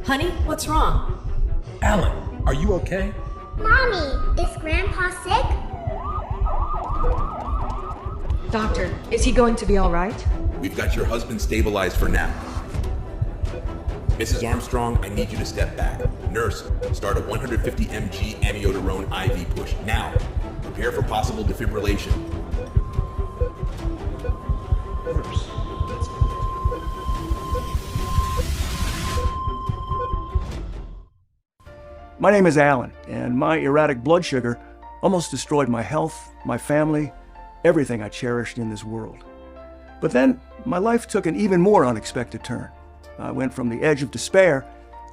Honey, what's wrong? Alan, are you okay? Mommy, is Grandpa sick? Doctor, is he going to be all right? We've got your husband stabilized for now. Mrs. Armstrong, I need you to step back. Nurse, start a 150 mg amiodarone IV push. Now, prepare for possible defibrillation. My name is Alan, and my erratic blood sugar almost destroyed my health, my family, everything I cherished in this world. But then, my life took an even more unexpected turn. I went from the edge of despair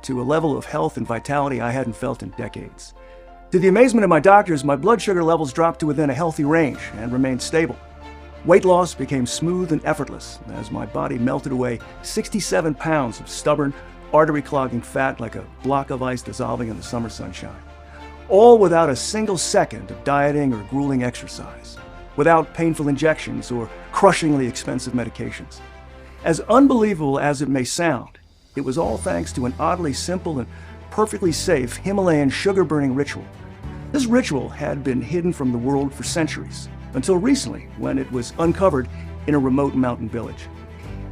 to a level of health and vitality I hadn't felt in decades. To the amazement of my doctors, my blood sugar levels dropped to within a healthy range and remained stable. Weight loss became smooth and effortless as my body melted away 67 pounds of stubborn, artery-clogging fat like a block of ice dissolving in the summer sunshine. All without a single second of dieting or grueling exercise, without painful injections or crushingly expensive medications. As unbelievable as it may sound, it was all thanks to an oddly simple and perfectly safe Himalayan sugar-burning ritual. This ritual had been hidden from the world for centuries, until recently when it was uncovered in a remote mountain village.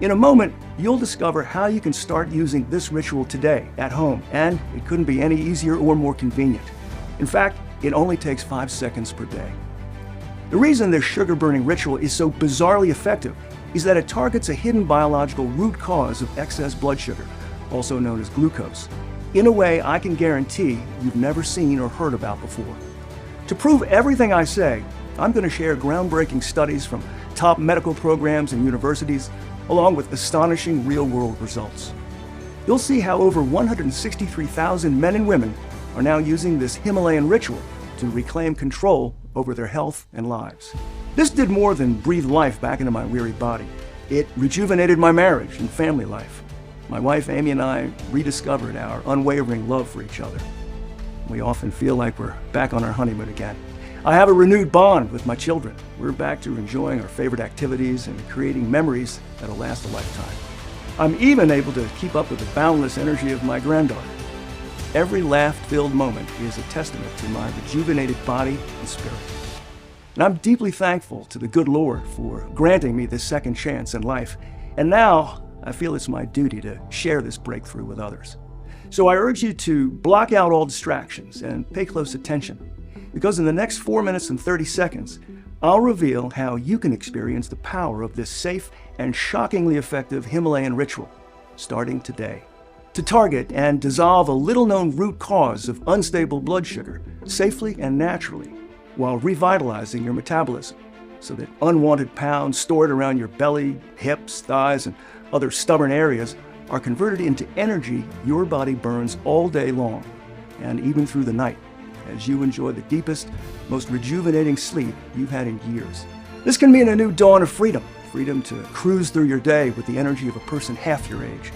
In a moment, you'll discover how you can start using this ritual today at home, and it couldn't be any easier or more convenient. In fact, it only takes 5 seconds per day. The reason this sugar-burning ritual is so bizarrely effective is that it targets a hidden biological root cause of excess blood sugar, also known as glucose, in a way I can guarantee you've never seen or heard about before. To prove everything I say, I'm going to share groundbreaking studies from top medical programs and universities, along with astonishing real-world results. You'll see how over 163,000 men and women are now using this Himalayan ritual to reclaim control over their health and lives. This did more than breathe life back into my weary body. It rejuvenated my marriage and family life. My wife Amy and I rediscovered our unwavering love for each other. We often feel like we're back on our honeymoon again. I have a renewed bond with my children. We're back to enjoying our favorite activities and creating memories that'll last a lifetime. I'm even able to keep up with the boundless energy of my granddaughter. Every laugh-filled moment is a testament to my rejuvenated body and spirit. And I'm deeply thankful to the good Lord for granting me this second chance in life. And now I feel it's my duty to share this breakthrough with others. So I urge you to block out all distractions and pay close attention, because in the next 4 minutes and 30 seconds, I'll reveal how you can experience the power of this safe and shockingly effective Himalayan ritual, starting today. To target and dissolve a little-known root cause of unstable blood sugar safely and naturally, while revitalizing your metabolism, so that unwanted pounds stored around your belly, hips, thighs, and other stubborn areas are converted into energy your body burns all day long, and even through the night, as you enjoy the deepest, most rejuvenating sleep you've had in years. This can mean a new dawn of freedom to cruise through your day with the energy of a person half your age,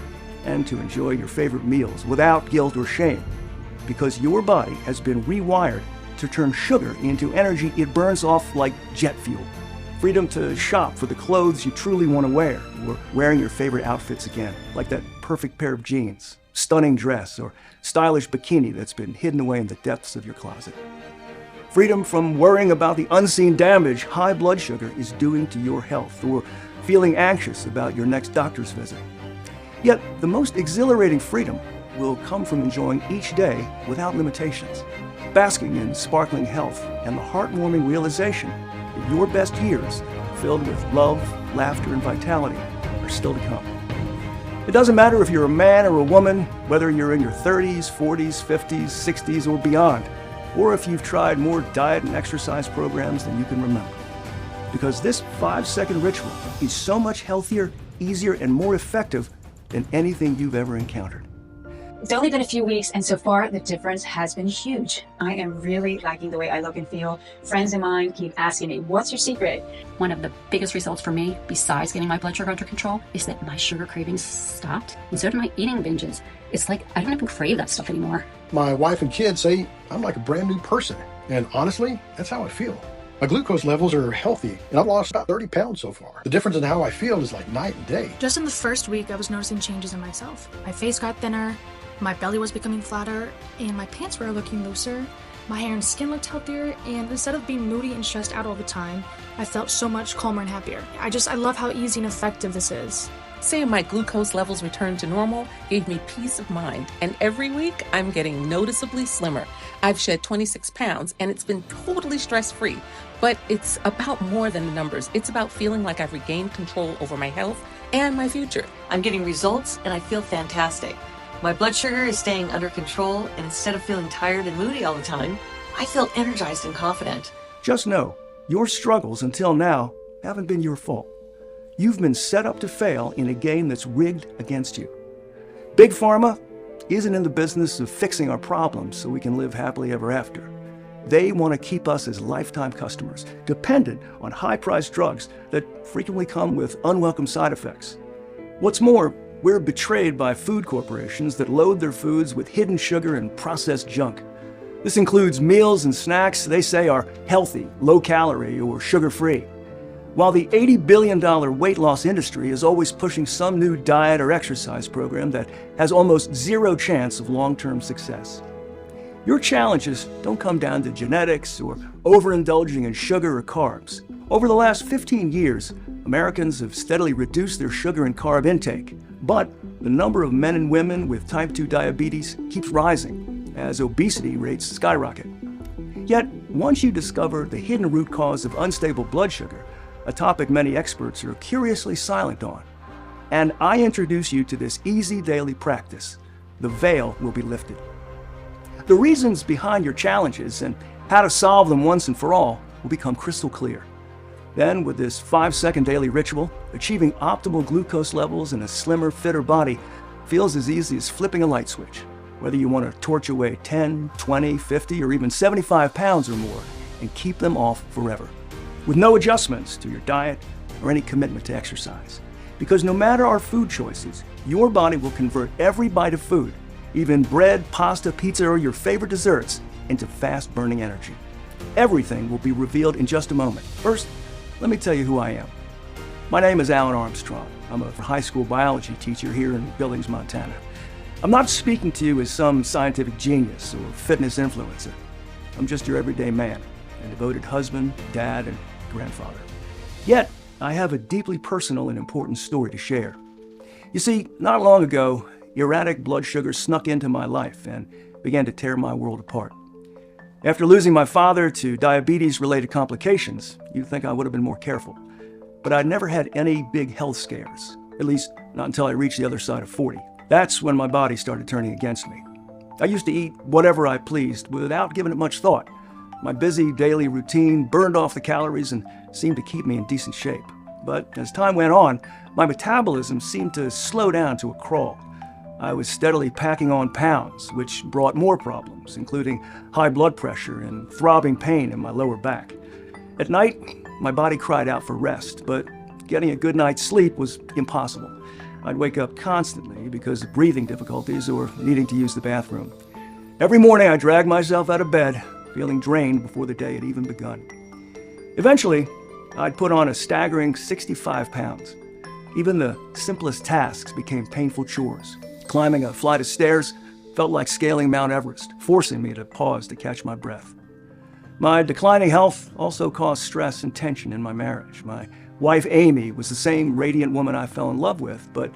and to enjoy your favorite meals without guilt or shame, because your body has been rewired to turn sugar into energy it burns off like jet fuel. Freedom to shop for the clothes you truly want to wear, or wearing your favorite outfits again, like that perfect pair of jeans, stunning dress, or stylish bikini that's been hidden away in the depths of your closet. Freedom from worrying about the unseen damage high blood sugar is doing to your health, or feeling anxious about your next doctor's visit. Yet, the most exhilarating freedom will come from enjoying each day without limitations, basking in sparkling health and the heartwarming realization that your best years, filled with love, laughter, and vitality, are still to come. It doesn't matter if you're a man or a woman, whether you're in your 30s, 40s, 50s, 60s, or beyond, or if you've tried more diet and exercise programs than you can remember. Because this 5-second ritual is so much healthier, easier, and more effective than anything you've ever encountered. It's only been a few weeks, and so far the difference has been huge. I am really liking the way I look and feel. Friends of mine keep asking me, what's your secret? One of the biggest results for me, besides getting my blood sugar under control, is that my sugar cravings stopped, and so did my eating binges. It's like I don't even crave that stuff anymore. My wife and kids say I'm like a brand new person, and honestly, that's how I feel. My glucose levels are healthy, and I've lost about 30 pounds so far. The difference in how I feel is like night and day. Just in the first week, I was noticing changes in myself. My face got thinner, My belly was becoming flatter, and my pants were looking looser. My hair and skin looked healthier, and instead of being moody and stressed out all the time, I felt so much calmer and happier. I love how easy and effective this is. Seeing my glucose levels return to normal gave me peace of mind, and every week I'm getting noticeably slimmer. I've shed 26 pounds, and it's been totally stress-free. But it's about more than the numbers. It's about feeling like I've regained control over my health and my future. I'm getting results, and I feel fantastic. My blood sugar is staying under control, and instead of feeling tired and moody all the time, I feel energized and confident. Just know, your struggles until now haven't been your fault. You've been set up to fail in a game that's rigged against you. Big Pharma isn't in the business of fixing our problems so we can live happily ever after. They want to keep us as lifetime customers, dependent on high-priced drugs that frequently come with unwelcome side effects. What's more, we're betrayed by food corporations that load their foods with hidden sugar and processed junk. This includes meals and snacks they say are healthy, low-calorie, or sugar-free. While the $80 billion weight loss industry is always pushing some new diet or exercise program that has almost zero chance of long-term success. Your challenges don't come down to genetics or overindulging in sugar or carbs. Over the last 15 years, Americans have steadily reduced their sugar and carb intake, but the number of men and women with type 2 diabetes keeps rising as obesity rates skyrocket. Yet, once you discover the hidden root cause of unstable blood sugar, a topic many experts are curiously silent on, and I introduce you to this easy daily practice, the veil will be lifted. The reasons behind your challenges and how to solve them once and for all will become crystal clear. Then, with this 5-second daily ritual, achieving optimal glucose levels in a slimmer, fitter body feels as easy as flipping a light switch. Whether you want to torch away 10, 20, 50, or even 75 pounds or more and keep them off forever, with no adjustments to your diet or any commitment to exercise. Because no matter our food choices, your body will convert every bite of food, even bread, pasta, pizza, or your favorite desserts, into fast-burning energy. Everything will be revealed in just a moment. First, let me tell you who I am. My name is Alan Armstrong. I'm a high school biology teacher here in Billings, Montana. I'm not speaking to you as some scientific genius or fitness influencer. I'm just your everyday man, a devoted husband, dad, and grandfather. Yet, I have a deeply personal and important story to share. You see, not long ago, erratic blood sugar snuck into my life and began to tear my world apart. After losing my father to diabetes-related complications, you'd think I would have been more careful. But I'd never had any big health scares, at least not until I reached the other side of 40. That's when my body started turning against me. I used to eat whatever I pleased without giving it much thought. My busy daily routine burned off the calories and seemed to keep me in decent shape. But as time went on, my metabolism seemed to slow down to a crawl. I was steadily packing on pounds, which brought more problems, including high blood pressure and throbbing pain in my lower back. At night, my body cried out for rest, but getting a good night's sleep was impossible. I'd wake up constantly because of breathing difficulties or needing to use the bathroom. Every morning, I dragged myself out of bed, feeling drained before the day had even begun. Eventually, I'd put on a staggering 65 pounds. Even the simplest tasks became painful chores. Climbing a flight of stairs felt like scaling Mount Everest, forcing me to pause to catch my breath. My declining health also caused stress and tension in my marriage. My wife, Amy, was the same radiant woman I fell in love with, but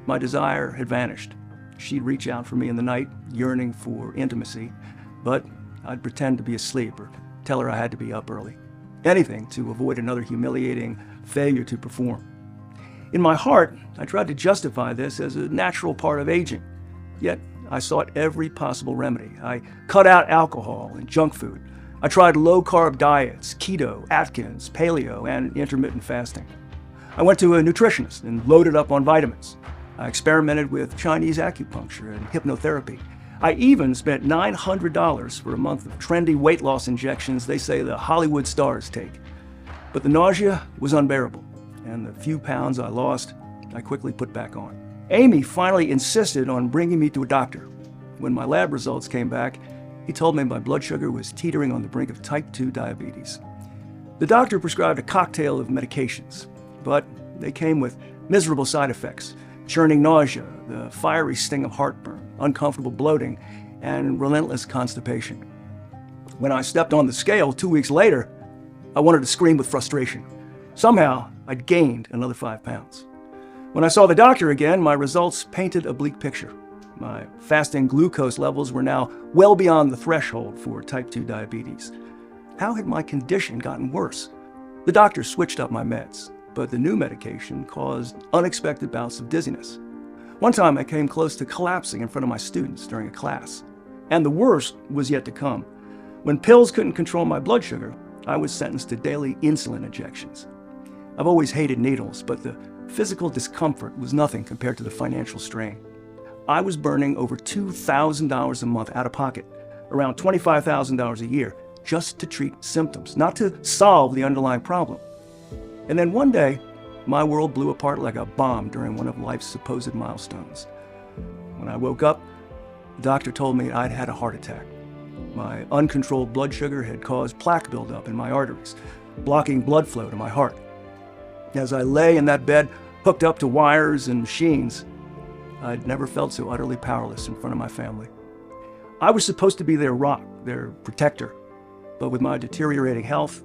my desire had vanished. She'd reach out for me in the night, yearning for intimacy, but I'd pretend to be asleep or tell her I had to be up early. Anything to avoid another humiliating failure to perform. In my heart, I tried to justify this as a natural part of aging. Yet, I sought every possible remedy. I cut out alcohol and junk food. I tried low-carb diets, keto, Atkins, paleo, and intermittent fasting. I went to a nutritionist and loaded up on vitamins. I experimented with Chinese acupuncture and hypnotherapy. I even spent $900 for a month of trendy weight loss injections they say the Hollywood stars take. But the nausea was unbearable, and the few pounds I lost, I quickly put back on. Amy finally insisted on bringing me to a doctor. When my lab results came back, he told me my blood sugar was teetering on the brink of type 2 diabetes. The doctor prescribed a cocktail of medications, but they came with miserable side effects: churning nausea, the fiery sting of heartburn, uncomfortable bloating, and relentless constipation. When I stepped on the scale 2 weeks later, I wanted to scream with frustration. Somehow, I'd gained another 5 pounds. When I saw the doctor again, my results painted a bleak picture. My fasting glucose levels were now well beyond the threshold for type 2 diabetes. How had my condition gotten worse? The doctor switched up my meds, but the new medication caused unexpected bouts of dizziness. One time I came close to collapsing in front of my students during a class. And the worst was yet to come. When pills couldn't control my blood sugar, I was sentenced to daily insulin injections. I've always hated needles, but the physical discomfort was nothing compared to the financial strain. I was burning over $2,000 a month out of pocket, around $25,000 a year, just to treat symptoms, not to solve the underlying problem. And then one day, my world blew apart like a bomb during one of life's supposed milestones. When I woke up, the doctor told me I'd had a heart attack. My uncontrolled blood sugar had caused plaque buildup in my arteries, blocking blood flow to my heart. As I lay in that bed, hooked up to wires and machines, I'd never felt so utterly powerless in front of my family. I was supposed to be their rock, their protector, but with my deteriorating health,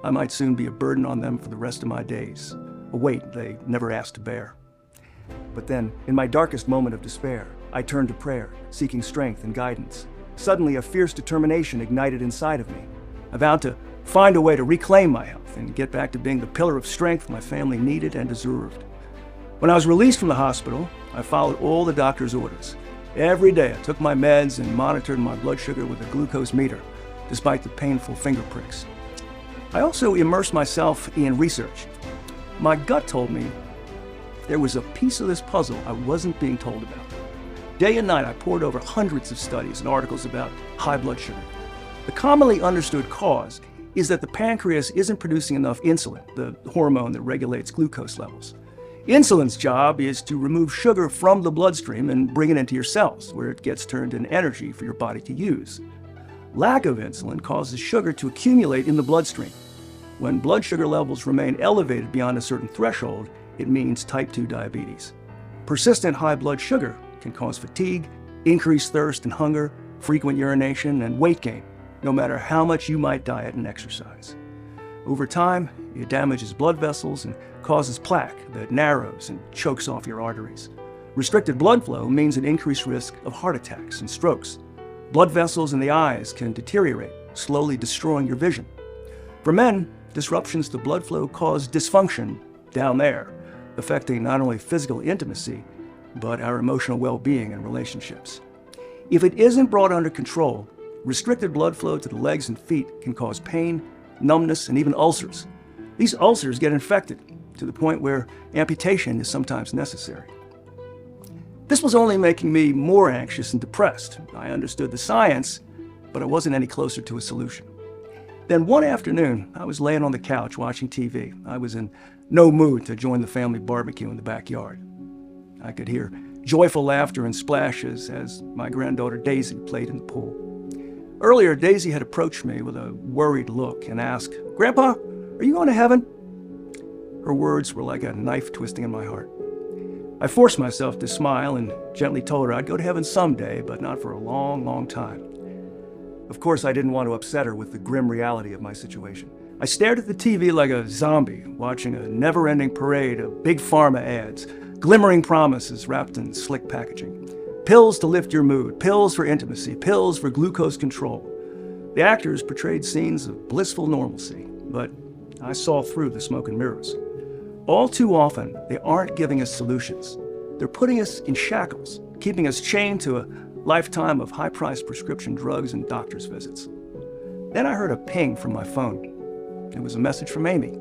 I might soon be a burden on them for the rest of my days, a weight they never asked to bear. But then, in my darkest moment of despair, I turned to prayer, seeking strength and guidance. Suddenly, a fierce determination ignited inside of me. I vowed to find a way to reclaim my health and get back to being the pillar of strength my family needed and deserved. When I was released from the hospital, I followed all the doctor's orders. Every day, I took my meds and monitored my blood sugar with a glucose meter, despite the painful finger pricks. I also immersed myself in research. My gut told me there was a piece of this puzzle I wasn't being told about. Day and night, I pored over hundreds of studies and articles about high blood sugar. The commonly understood cause is that the pancreas isn't producing enough insulin, the hormone that regulates glucose levels. Insulin's job is to remove sugar from the bloodstream and bring it into your cells, where it gets turned into energy for your body to use. Lack of insulin causes sugar to accumulate in the bloodstream. When blood sugar levels remain elevated beyond a certain threshold, it means type 2 diabetes. Persistent high blood sugar can cause fatigue, increased thirst and hunger, frequent urination, and weight gain, no matter how much you might diet and exercise. Over time, it damages blood vessels and causes plaque that narrows and chokes off your arteries. Restricted blood flow means an increased risk of heart attacks and strokes. Blood vessels in the eyes can deteriorate, slowly destroying your vision. For men, disruptions to blood flow cause dysfunction down there, affecting not only physical intimacy, but our emotional well-being and relationships. If it isn't brought under control, restricted blood flow to the legs and feet can cause pain, numbness, and even ulcers. These ulcers get infected to the point where amputation is sometimes necessary. This was only making me more anxious and depressed. I understood the science, but I wasn't any closer to a solution. Then one afternoon, I was laying on the couch watching TV. I was in no mood to join the family barbecue in the backyard. I could hear joyful laughter and splashes as my granddaughter Daisy played in the pool. Earlier, Daisy had approached me with a worried look and asked, "Grandpa, are you going to heaven?" Her words were like a knife twisting in my heart. I forced myself to smile and gently told her I'd go to heaven someday, but not for a long, long time. Of course, I didn't want to upset her with the grim reality of my situation. I stared at the TV like a zombie, watching a never-ending parade of big pharma ads, glimmering promises wrapped in slick packaging. Pills to lift your mood, pills for intimacy, pills for glucose control. The actors portrayed scenes of blissful normalcy, but I saw through the smoke and mirrors. All too often, they aren't giving us solutions. They're putting us in shackles, keeping us chained to a lifetime of high-priced prescription drugs and doctor's visits. Then I heard a ping from my phone. It was a message from Amy.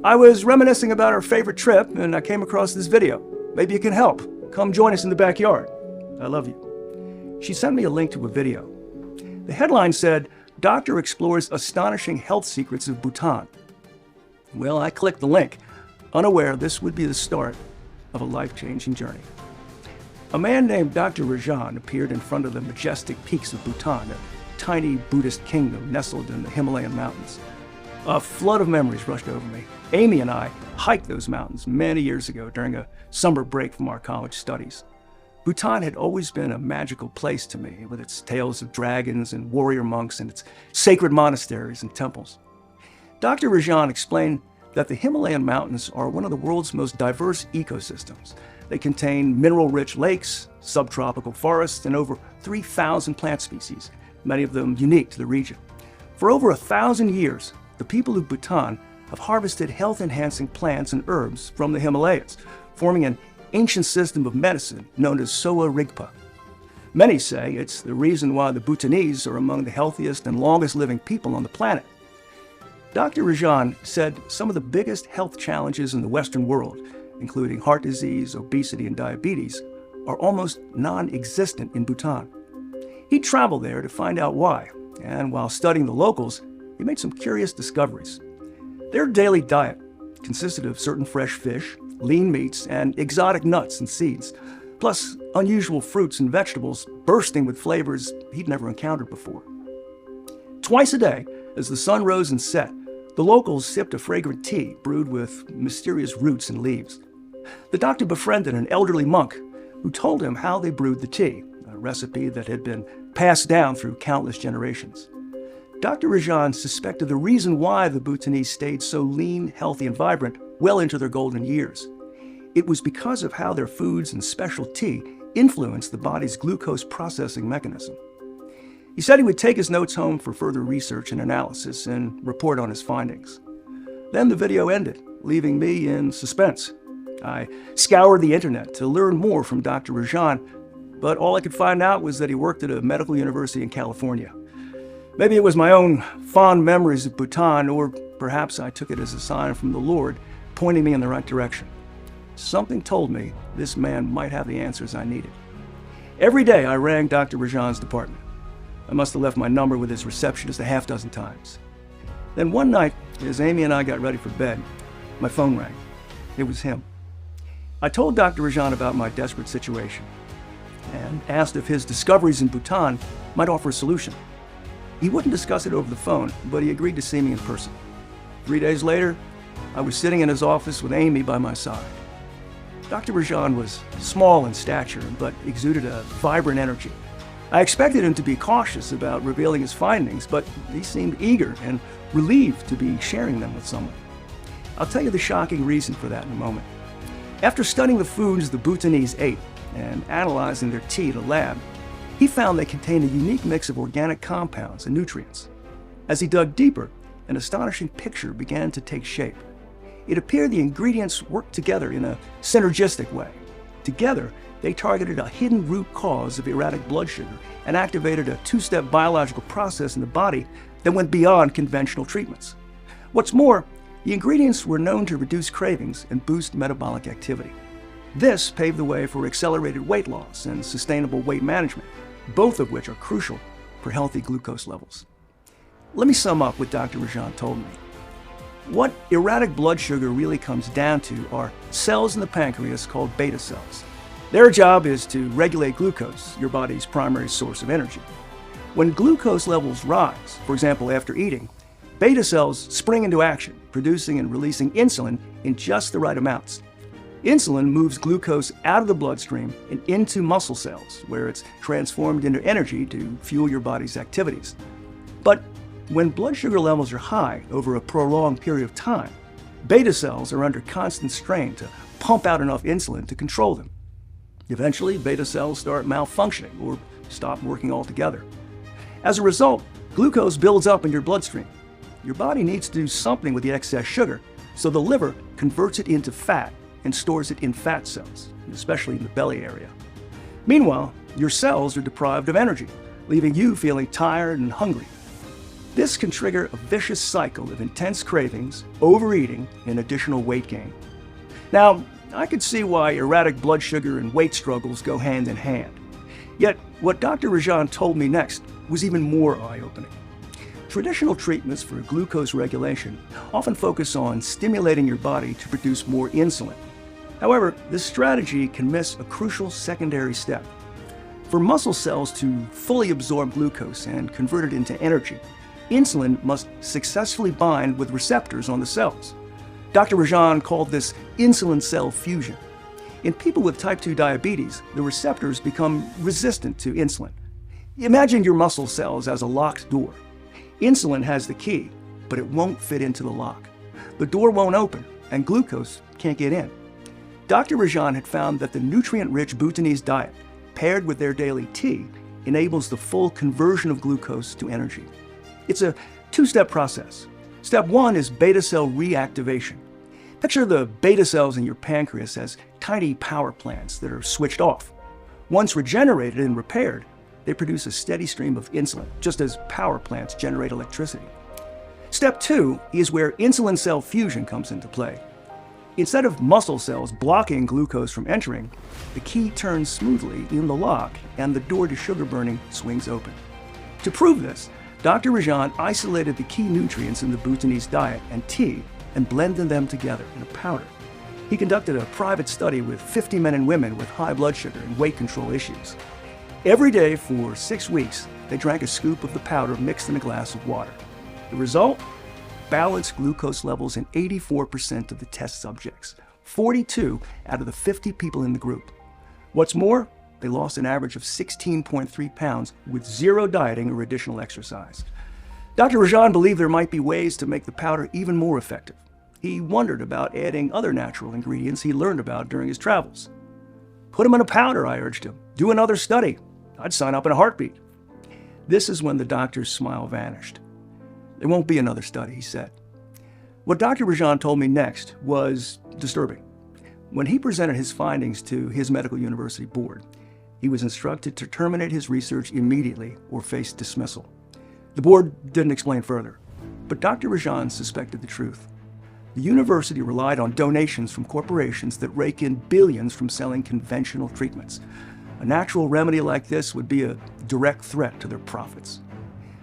"I was reminiscing about our favorite trip, and I came across this video. Maybe you can help. Come join us in the backyard. I love you." She sent me a link to a video. The headline said, "Doctor explores astonishing health secrets of Bhutan." Well, I clicked the link, unaware this would be the start of a life-changing journey. A man named Dr. Rajan appeared in front of the majestic peaks of Bhutan, a tiny Buddhist kingdom nestled in the Himalayan mountains. A flood of memories rushed over me. Amy and I hiked those mountains many years ago during a summer break from our college studies. Bhutan had always been a magical place to me, with its tales of dragons and warrior monks and its sacred monasteries and temples. Dr. Rajan explained that the Himalayan mountains are one of the world's most diverse ecosystems. They contain mineral-rich lakes, subtropical forests, and over 3,000 plant species, many of them unique to the region. For over 1,000 years, the people of Bhutan have harvested health-enhancing plants and herbs from the Himalayas, forming an ancient system of medicine known as Sowa Rigpa. Many say it's the reason why the Bhutanese are among the healthiest and longest-living people on the planet. Dr. Rajan said some of the biggest health challenges in the Western world, including heart disease, obesity, and diabetes, are almost non-existent in Bhutan. He traveled there to find out why, and while studying the locals, he made some curious discoveries. Their daily diet consisted of certain fresh fish, lean meats, and exotic nuts and seeds, plus unusual fruits and vegetables bursting with flavors he'd never encountered before. Twice a day, as the sun rose and set, the locals sipped a fragrant tea brewed with mysterious roots and leaves. The doctor befriended an elderly monk who told him how they brewed the tea, a recipe that had been passed down through countless generations. Dr. Rajan suspected the reason why the Bhutanese stayed so lean, healthy, and vibrant well into their golden years. It was because of how their foods and special tea influenced the body's glucose processing mechanism. He said he would take his notes home for further research and analysis and report on his findings. Then the video ended, leaving me in suspense. I scoured the internet to learn more from Dr. Rajan, but all I could find out was that he worked at a medical university in California. Maybe it was my own fond memories of Bhutan, or perhaps I took it as a sign from the Lord pointing me in the right direction. Something told me this man might have the answers I needed. Every day I rang Dr. Rajan's department. I must have left my number with his receptionist a half dozen times. Then one night, as Amy and I got ready for bed, my phone rang. It was him. I told Dr. Rajan about my desperate situation and asked if his discoveries in Bhutan might offer a solution. He wouldn't discuss it over the phone, but he agreed to see me in person. 3 days later, I was sitting in his office with Amy by my side. Dr. Rajan was small in stature, but exuded a vibrant energy. I expected him to be cautious about revealing his findings, but he seemed eager and relieved to be sharing them with someone. I'll tell you the shocking reason for that in a moment. After studying the foods the Bhutanese ate and analyzing their tea at a lab, he found they contained a unique mix of organic compounds and nutrients. As he dug deeper, an astonishing picture began to take shape. It appeared the ingredients worked together in a synergistic way. Together, they targeted a hidden root cause of erratic blood sugar and activated a two-step biological process in the body that went beyond conventional treatments. What's more, the ingredients were known to reduce cravings and boost metabolic activity. This paved the way for accelerated weight loss and sustainable weight management, both of which are crucial for healthy glucose levels. Let me sum up what Dr. Rajan told me. What erratic blood sugar really comes down to are cells in the pancreas called beta cells. Their job is to regulate glucose, your body's primary source of energy. When glucose levels rise, for example after eating, beta cells spring into action, producing and releasing insulin in just the right amounts. Insulin moves glucose out of the bloodstream and into muscle cells, where it's transformed into energy to fuel your body's activities. But when blood sugar levels are high over a prolonged period of time, beta cells are under constant strain to pump out enough insulin to control them. Eventually, beta cells start malfunctioning or stop working altogether. As a result, glucose builds up in your bloodstream. Your body needs to do something with the excess sugar, so the liver converts it into fat and stores it in fat cells, especially in the belly area. Meanwhile, your cells are deprived of energy, leaving you feeling tired and hungry. This can trigger a vicious cycle of intense cravings, overeating, and additional weight gain. Now, I could see why erratic blood sugar and weight struggles go hand in hand. Yet, what Dr. Rajan told me next was even more eye-opening. Traditional treatments for glucose regulation often focus on stimulating your body to produce more insulin. However, this strategy can miss a crucial secondary step. For muscle cells to fully absorb glucose and convert it into energy, insulin must successfully bind with receptors on the cells. Dr. Rajan called this insulin cell fusion. In people with type 2 diabetes, the receptors become resistant to insulin. Imagine your muscle cells as a locked door. Insulin has the key, but it won't fit into the lock. The door won't open, and glucose can't get in. Dr. Rajan had found that the nutrient-rich Bhutanese diet, paired with their daily tea, enables the full conversion of glucose to energy. It's a two-step process. Step 1 is beta cell reactivation. Picture the beta cells in your pancreas as tiny power plants that are switched off. Once regenerated and repaired, they produce a steady stream of insulin, just as power plants generate electricity. Step 2 is where insulin cell fusion comes into play. Instead of muscle cells blocking glucose from entering, the key turns smoothly in the lock and the door to sugar burning swings open. To prove this, Dr. Rajan isolated the key nutrients in the Bhutanese diet and tea and blended them together in a powder. He conducted a private study with 50 men and women with high blood sugar and weight control issues. Every day for 6 weeks, they drank a scoop of the powder mixed in a glass of water. The result? Balanced glucose levels in 84% of the test subjects, 42 out of the 50 people in the group. What's more, they lost an average of 16.3 pounds with zero dieting or additional exercise. Dr. Rajan believed there might be ways to make the powder even more effective. He wondered about adding other natural ingredients he learned about during his travels. Put them in a powder, I urged him. Do another study. I'd sign up in a heartbeat. This is when the doctor's smile vanished. There won't be another study, he said. What Dr. Rajan told me next was disturbing. When he presented his findings to his medical university board, he was instructed to terminate his research immediately or face dismissal. The board didn't explain further, but Dr. Rajan suspected the truth. The university relied on donations from corporations that rake in billions from selling conventional treatments. A natural remedy like this would be a direct threat to their profits.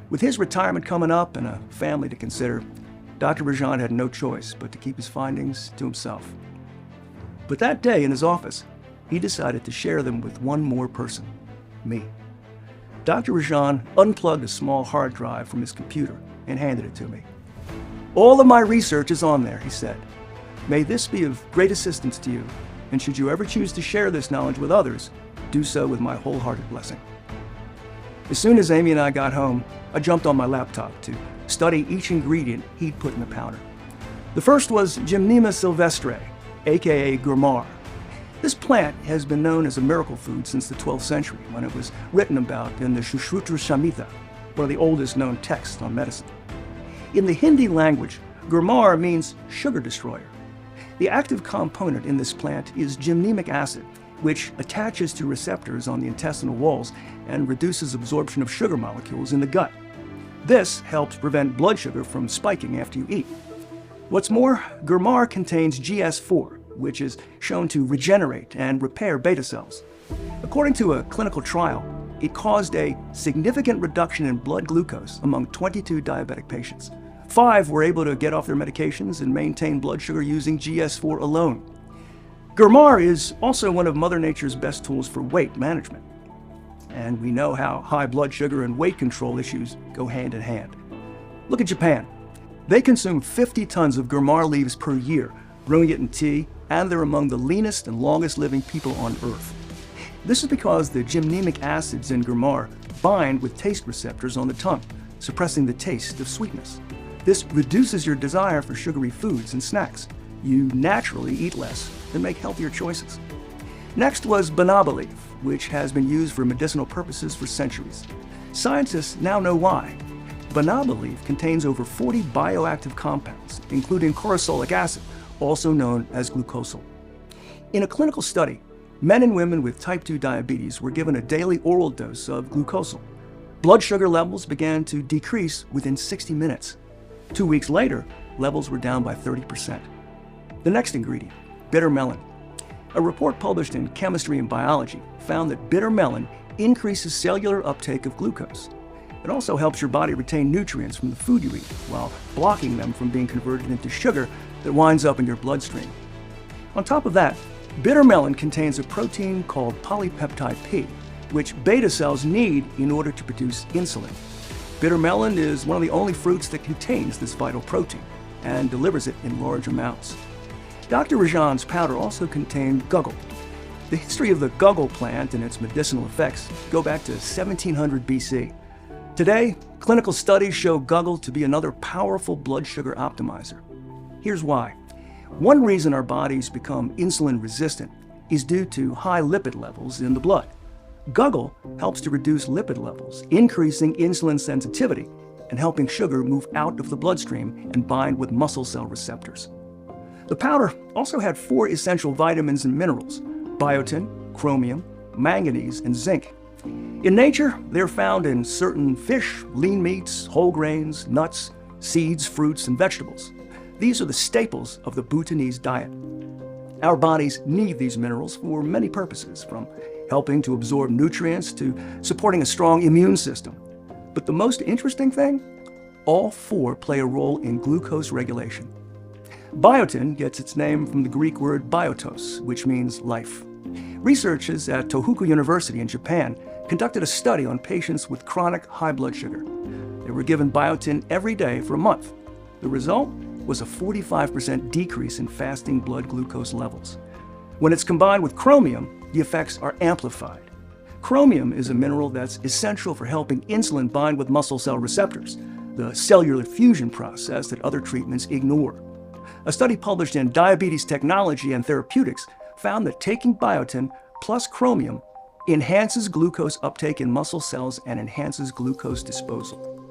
With his retirement coming up and a family to consider, Dr. Rajan had no choice but to keep his findings to himself. But that day in his office, he decided to share them with one more person, me. Dr. Rajan unplugged a small hard drive from his computer and handed it to me. All of my research is on there, he said. May this be of great assistance to you, and should you ever choose to share this knowledge with others, do so with my wholehearted blessing. As soon as Amy and I got home, I jumped on my laptop to study each ingredient he'd put in the powder. The first was Gymnema sylvestre, aka gourmand. This plant has been known as a miracle food since the 12th century, when it was written about in the Sushruta Samhita, one of the oldest known texts on medicine. In the Hindi language, gourmand means sugar destroyer. The active component in this plant is gymnemic acid, which attaches to receptors on the intestinal walls and reduces absorption of sugar molecules in the gut. This helps prevent blood sugar from spiking after you eat. What's more, gourmand contains GS4, which is shown to regenerate and repair beta cells. According to a clinical trial, it caused a significant reduction in blood glucose among 22 diabetic patients. 5 were able to get off their medications and maintain blood sugar using GS4 alone. Gourmand is also one of Mother Nature's best tools for weight management. And we know how high blood sugar and weight control issues go hand in hand. Look at Japan. They consume 50 tons of gourmand leaves per year, brewing it in tea, and they're among the leanest and longest living people on Earth. This is because the gymnemic acids in gourmand bind with taste receptors on the tongue, suppressing the taste of sweetness. This reduces your desire for sugary foods and snacks. You naturally eat less and make healthier choices. Next was banaba leaf, which has been used for medicinal purposes for centuries. Scientists now know why. Banaba leaf contains over 40 bioactive compounds, including corosolic acid, also known as glucosyl. In a clinical study, men and women with type 2 diabetes were given a daily oral dose of glucosyl. Blood sugar levels began to decrease within 60 minutes. 2 weeks later, levels were down by 30%. The next ingredient, bitter melon. A report published in Chemistry and Biology found that bitter melon increases cellular uptake of glucose. It also helps your body retain nutrients from the food you eat, while blocking them from being converted into sugar that winds up in your bloodstream. On top of that, bitter melon contains a protein called polypeptide P, which beta cells need in order to produce insulin. Bitter melon is one of the only fruits that contains this vital protein and delivers it in large amounts. Dr. Rajan's powder also contained guggle, The history of the guggul plant and its medicinal effects go back to 1700 BC. Today, clinical studies show guggul to be another powerful blood sugar optimizer. Here's why. One reason our bodies become insulin resistant is due to high lipid levels in the blood. Guggul helps to reduce lipid levels, increasing insulin sensitivity and helping sugar move out of the bloodstream and bind with muscle cell receptors. The powder also had 4 essential vitamins and minerals: biotin, chromium, manganese, and zinc. In nature, they're found in certain fish, lean meats, whole grains, nuts, seeds, fruits, and vegetables. These are the staples of the Bhutanese diet. Our bodies need these minerals for many purposes, from helping to absorb nutrients to supporting a strong immune system. But the most interesting thing? All 4 play a role in glucose regulation. Biotin gets its name from the Greek word biotos, which means life. Researchers at Tohoku University in Japan conducted a study on patients with chronic high blood sugar. They were given biotin every day for a month. The result was a 45% decrease in fasting blood glucose levels. When it's combined with chromium, the effects are amplified. Chromium is a mineral that's essential for helping insulin bind with muscle cell receptors, the cellular fusion process that other treatments ignore. A study published in Diabetes Technology and Therapeutics found that taking biotin plus chromium enhances glucose uptake in muscle cells and enhances glucose disposal.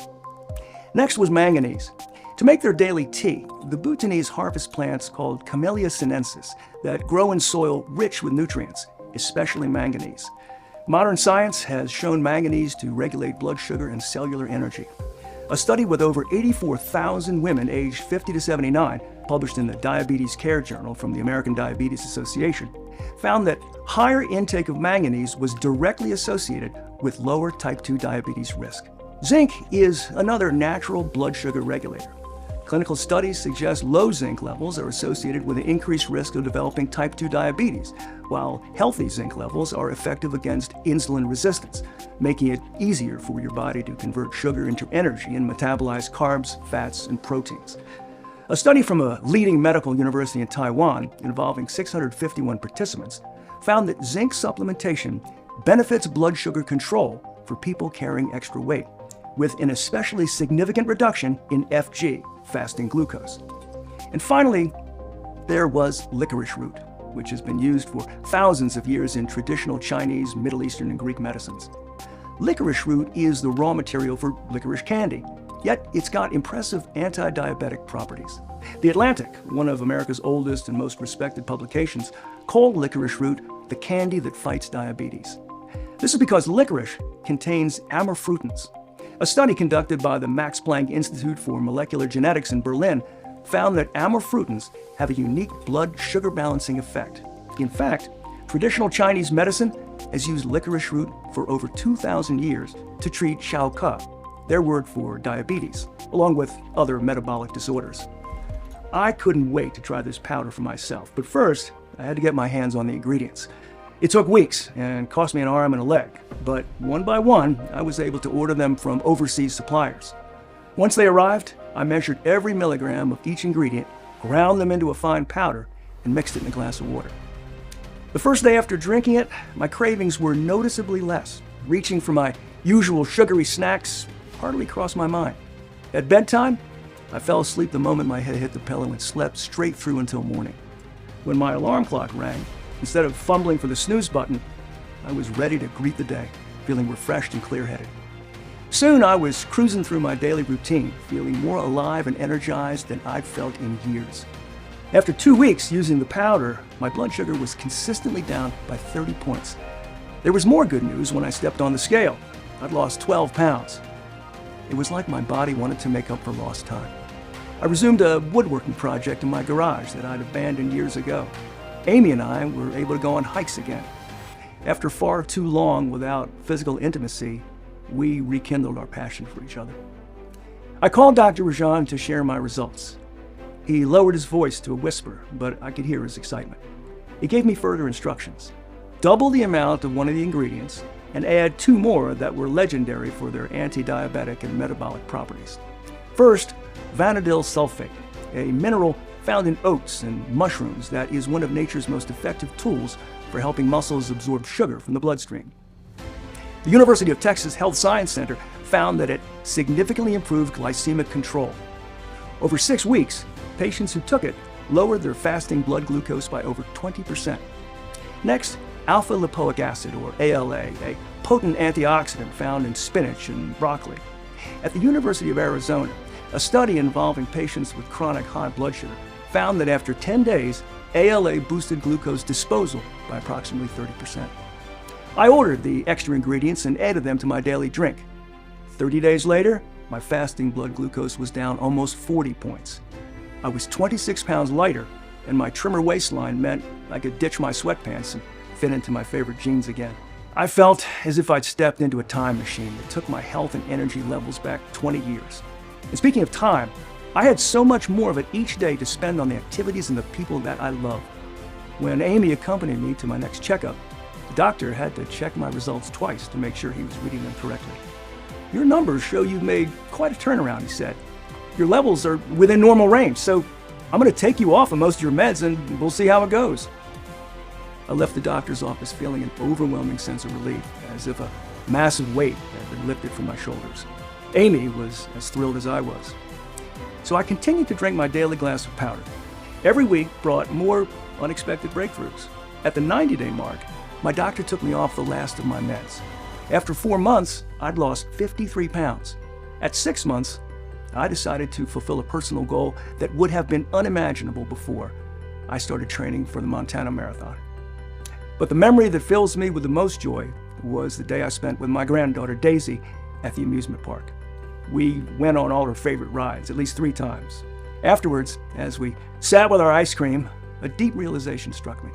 Next was manganese. To make their daily tea, the Bhutanese harvest plants called Camellia sinensis that grow in soil rich with nutrients, especially manganese. Modern science has shown manganese to regulate blood sugar and cellular energy. A study with over 84,000 women aged 50 to 79, published in the Diabetes Care Journal from the American Diabetes Association, found that higher intake of manganese was directly associated with lower type 2 diabetes risk. Zinc is another natural blood sugar regulator. Clinical studies suggest low zinc levels are associated with an increased risk of developing type 2 diabetes, while healthy zinc levels are effective against insulin resistance, making it easier for your body to convert sugar into energy and metabolize carbs, fats, and proteins. A study from a leading medical university in Taiwan involving 651 participants found that zinc supplementation benefits blood sugar control for people carrying extra weight, with an especially significant reduction in FG, fasting glucose. And finally, there was licorice root, which has been used for thousands of years in traditional Chinese, Middle Eastern, and Greek medicines. Licorice root is the raw material for licorice candy, yet it's got impressive anti-diabetic properties. The Atlantic, one of America's oldest and most respected publications, called licorice root the candy that fights diabetes. This is because licorice contains amorphutins. A study conducted by the Max Planck Institute for Molecular Genetics in Berlin found that amorphutins have a unique blood sugar balancing effect. In fact, traditional Chinese medicine has used licorice root for over 2,000 years to treat Xiaoke, their word for diabetes, along with other metabolic disorders. I couldn't wait to try this powder for myself, but first, I had to get my hands on the ingredients. It took weeks and cost me an arm and a leg, but one by one, I was able to order them from overseas suppliers. Once they arrived, I measured every milligram of each ingredient, ground them into a fine powder, and mixed it in a glass of water. The first day after drinking it, my cravings were noticeably less. Reaching for my usual sugary snacks hardly crossed my mind. At bedtime, I fell asleep the moment my head hit the pillow and slept straight through until morning. When my alarm clock rang, instead of fumbling for the snooze button, I was ready to greet the day, feeling refreshed and clear-headed. Soon I was cruising through my daily routine, feeling more alive and energized than I'd felt in years. After 2 weeks using the powder, my blood sugar was consistently down by 30 points. There was more good news when I stepped on the scale. I'd lost 12 pounds. It was like my body wanted to make up for lost time. I resumed a woodworking project in my garage that I'd abandoned years ago. Amy and I were able to go on hikes again. After far too long without physical intimacy, we rekindled our passion for each other. I called Dr. Rajan to share my results. He lowered his voice to a whisper, but I could hear his excitement. He gave me further instructions. Double the amount of one of the ingredients and add 2 more that were legendary for their anti-diabetic and metabolic properties. First, vanadyl sulfate, a mineral found in oats and mushrooms that is one of nature's most effective tools for helping muscles absorb sugar from the bloodstream. The University of Texas Health Science Center found that it significantly improved glycemic control. Over 6 weeks, patients who took it lowered their fasting blood glucose by over 20%. Next, alpha-lipoic acid, or ALA, a potent antioxidant found in spinach and broccoli. At the University of Arizona, a study involving patients with chronic high blood sugar found that after 10 days, ALA boosted glucose disposal by approximately 30%. I ordered the extra ingredients and added them to my daily drink. 30 days later, my fasting blood glucose was down almost 40 points. I was 26 pounds lighter, and my trimmer waistline meant I could ditch my sweatpants and fit into my favorite jeans again. I felt as if I'd stepped into a time machine that took my health and energy levels back 20 years. And speaking of time, I had so much more of it each day to spend on the activities and the people that I love. When Amy accompanied me to my next checkup, the doctor had to check my results twice to make sure he was reading them correctly. "Your numbers show you've made quite a turnaround," he said. "Your levels are within normal range, so I'm going to take you off of most of your meds and we'll see how it goes." I left the doctor's office feeling an overwhelming sense of relief, as if a massive weight had been lifted from my shoulders. Amy was as thrilled as I was. So I continued to drink my daily glass of powder. Every week brought more unexpected breakthroughs. At the 90-day mark, my doctor took me off the last of my meds. After 4 months, I'd lost 53 pounds. At 6 months, I decided to fulfill a personal goal that would have been unimaginable before I started training for the Montana Marathon. But the memory that fills me with the most joy was the day I spent with my granddaughter Daisy at the amusement park. We went on all her favorite rides, at least 3 times. Afterwards, as we sat with our ice cream, a deep realization struck me.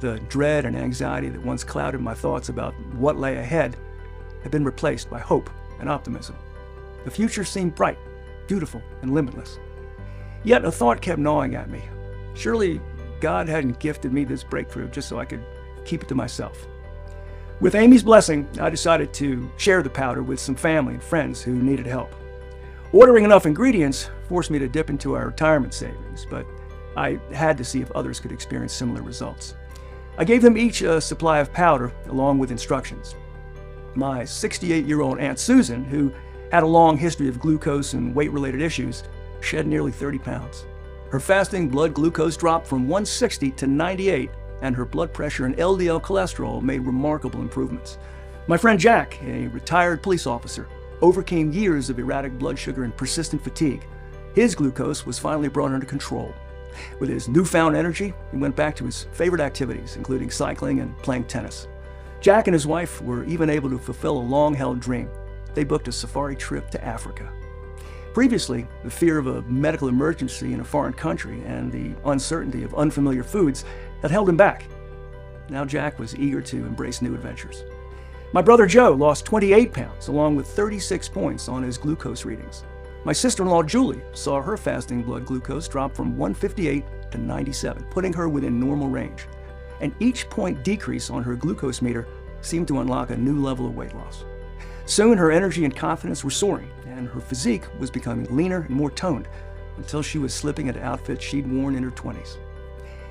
The dread and anxiety that once clouded my thoughts about what lay ahead had been replaced by hope and optimism. The future seemed bright, beautiful, and limitless. Yet a thought kept gnawing at me. Surely God hadn't gifted me this breakthrough just so I could keep it to myself. With Amy's blessing, I decided to share the powder with some family and friends who needed help. Ordering enough ingredients forced me to dip into our retirement savings, but I had to see if others could experience similar results. I gave them each a supply of powder along with instructions. My 68-year-old Aunt Susan, who had a long history of glucose and weight-related issues, shed nearly 30 pounds. Her fasting blood glucose dropped from 160 to 98, and her blood pressure and LDL cholesterol made remarkable improvements. My friend Jack, a retired police officer, overcame years of erratic blood sugar and persistent fatigue. His glucose was finally brought under control. With his newfound energy, he went back to his favorite activities, including cycling and playing tennis. Jack and his wife were even able to fulfill a long-held dream. They booked a safari trip to Africa. Previously, the fear of a medical emergency in a foreign country and the uncertainty of unfamiliar foods had held him back. Now Jack was eager to embrace new adventures. My brother Joe lost 28 pounds, along with 36 points on his glucose readings. My sister-in-law Julie saw her fasting blood glucose drop from 158 to 97, putting her within normal range. And each point decrease on her glucose meter seemed to unlock a new level of weight loss. Soon her energy and confidence were soaring, and her physique was becoming leaner and more toned, until she was slipping into outfits she'd worn in her 20s.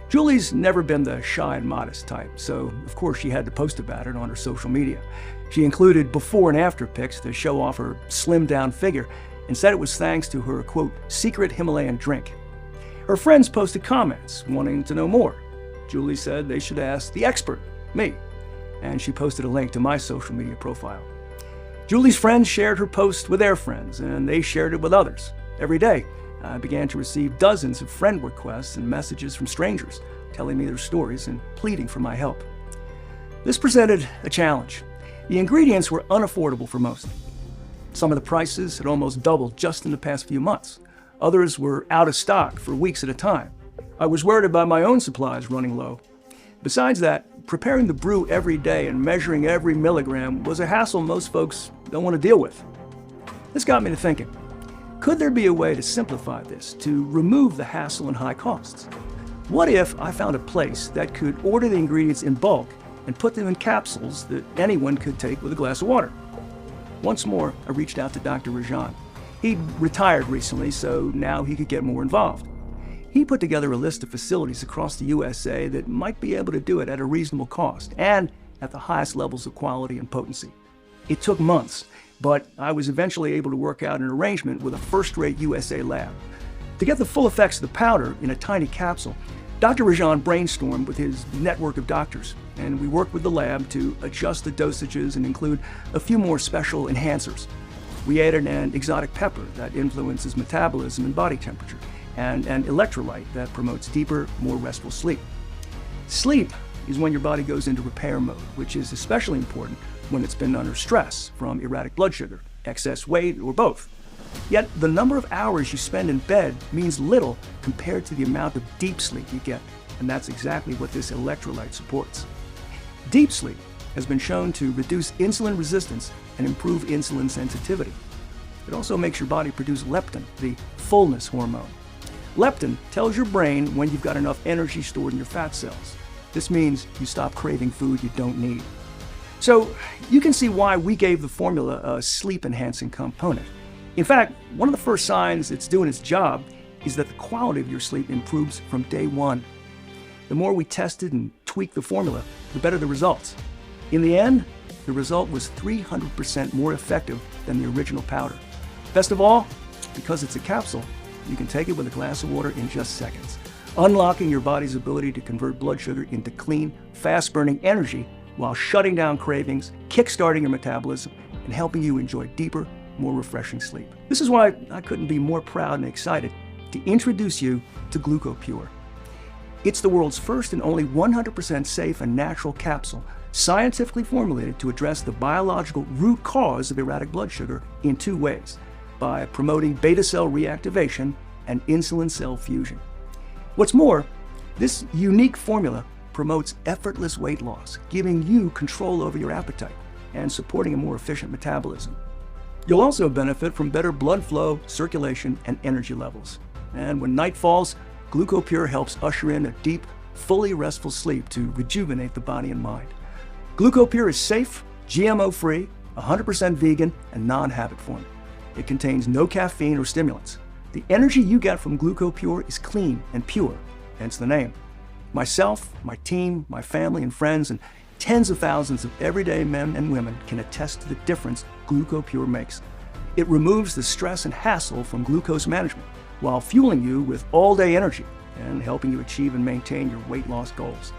Julie's never been the shy and modest type, so of course she had to post about it on her social media. She included before and after pics to show off her slimmed-down figure and said it was thanks to her, quote, secret Himalayan drink. Her friends posted comments wanting to know more. Julie said they should ask the expert, me, and she posted a link to my social media profile. Julie's friends shared her post with their friends, and they shared it with others. Every day, I began to receive dozens of friend requests and messages from strangers telling me their stories and pleading for my help. This presented a challenge. The ingredients were unaffordable for most. Some of the prices had almost doubled just in the past few months. Others were out of stock for weeks at a time. I was worried about my own supplies running low. Besides that, preparing the brew every day and measuring every milligram was a hassle most folks don't want to deal with. This got me to thinking, could there be a way to simplify this, to remove the hassle and high costs? What if I found a place that could order the ingredients in bulk and put them in capsules that anyone could take with a glass of water? Once more, I reached out to Dr. Rajan. He'd retired recently, so now he could get more involved. He put together a list of facilities across the USA that might be able to do it at a reasonable cost and at the highest levels of quality and potency. It took months, but I was eventually able to work out an arrangement with a first-rate USA lab. To get the full effects of the powder in a tiny capsule, Dr. Rajan brainstormed with his network of doctors, and we worked with the lab to adjust the dosages and include a few more special enhancers. We added an exotic pepper that influences metabolism and body temperature, and an electrolyte that promotes deeper, more restful sleep. Sleep is when your body goes into repair mode, which is especially important when it's been under stress from erratic blood sugar, excess weight, or both. Yet the number of hours you spend in bed means little compared to the amount of deep sleep you get, and that's exactly what this electrolyte supports. Deep sleep has been shown to reduce insulin resistance and improve insulin sensitivity. It also makes your body produce leptin, the fullness hormone. Leptin tells your brain when you've got enough energy stored in your fat cells. This means you stop craving food you don't need. So you can see why we gave the formula a sleep-enhancing component. In fact, one of the first signs it's doing its job is that the quality of your sleep improves from day one. The more we tested and tweaked the formula, the better the results. In the end, the result was 300% more effective than the original powder. Best of all, because it's a capsule, you can take it with a glass of water in just seconds, unlocking your body's ability to convert blood sugar into clean, fast-burning energy while shutting down cravings, kickstarting your metabolism, and helping you enjoy deeper, more refreshing sleep. This is why I couldn't be more proud and excited to introduce you to GlucoPure. It's the world's first and only 100% safe and natural capsule, scientifically formulated to address the biological root cause of erratic blood sugar in two ways, by promoting beta cell reactivation and insulin cell fusion. What's more, this unique formula promotes effortless weight loss, giving you control over your appetite and supporting a more efficient metabolism. You'll also benefit from better blood flow, circulation, and energy levels. And when night falls, GlucoPure helps usher in a deep, fully restful sleep to rejuvenate the body and mind. GlucoPure is safe, GMO-free, 100% vegan, and non-habit forming. It contains no caffeine or stimulants. The energy you get from GlucoPure is clean and pure, hence the name. Myself, my team, my family and friends, and tens of thousands of everyday men and women can attest to the difference GlucoPure makes. It removes the stress and hassle from glucose management while fueling you with all-day energy and helping you achieve and maintain your weight loss goals.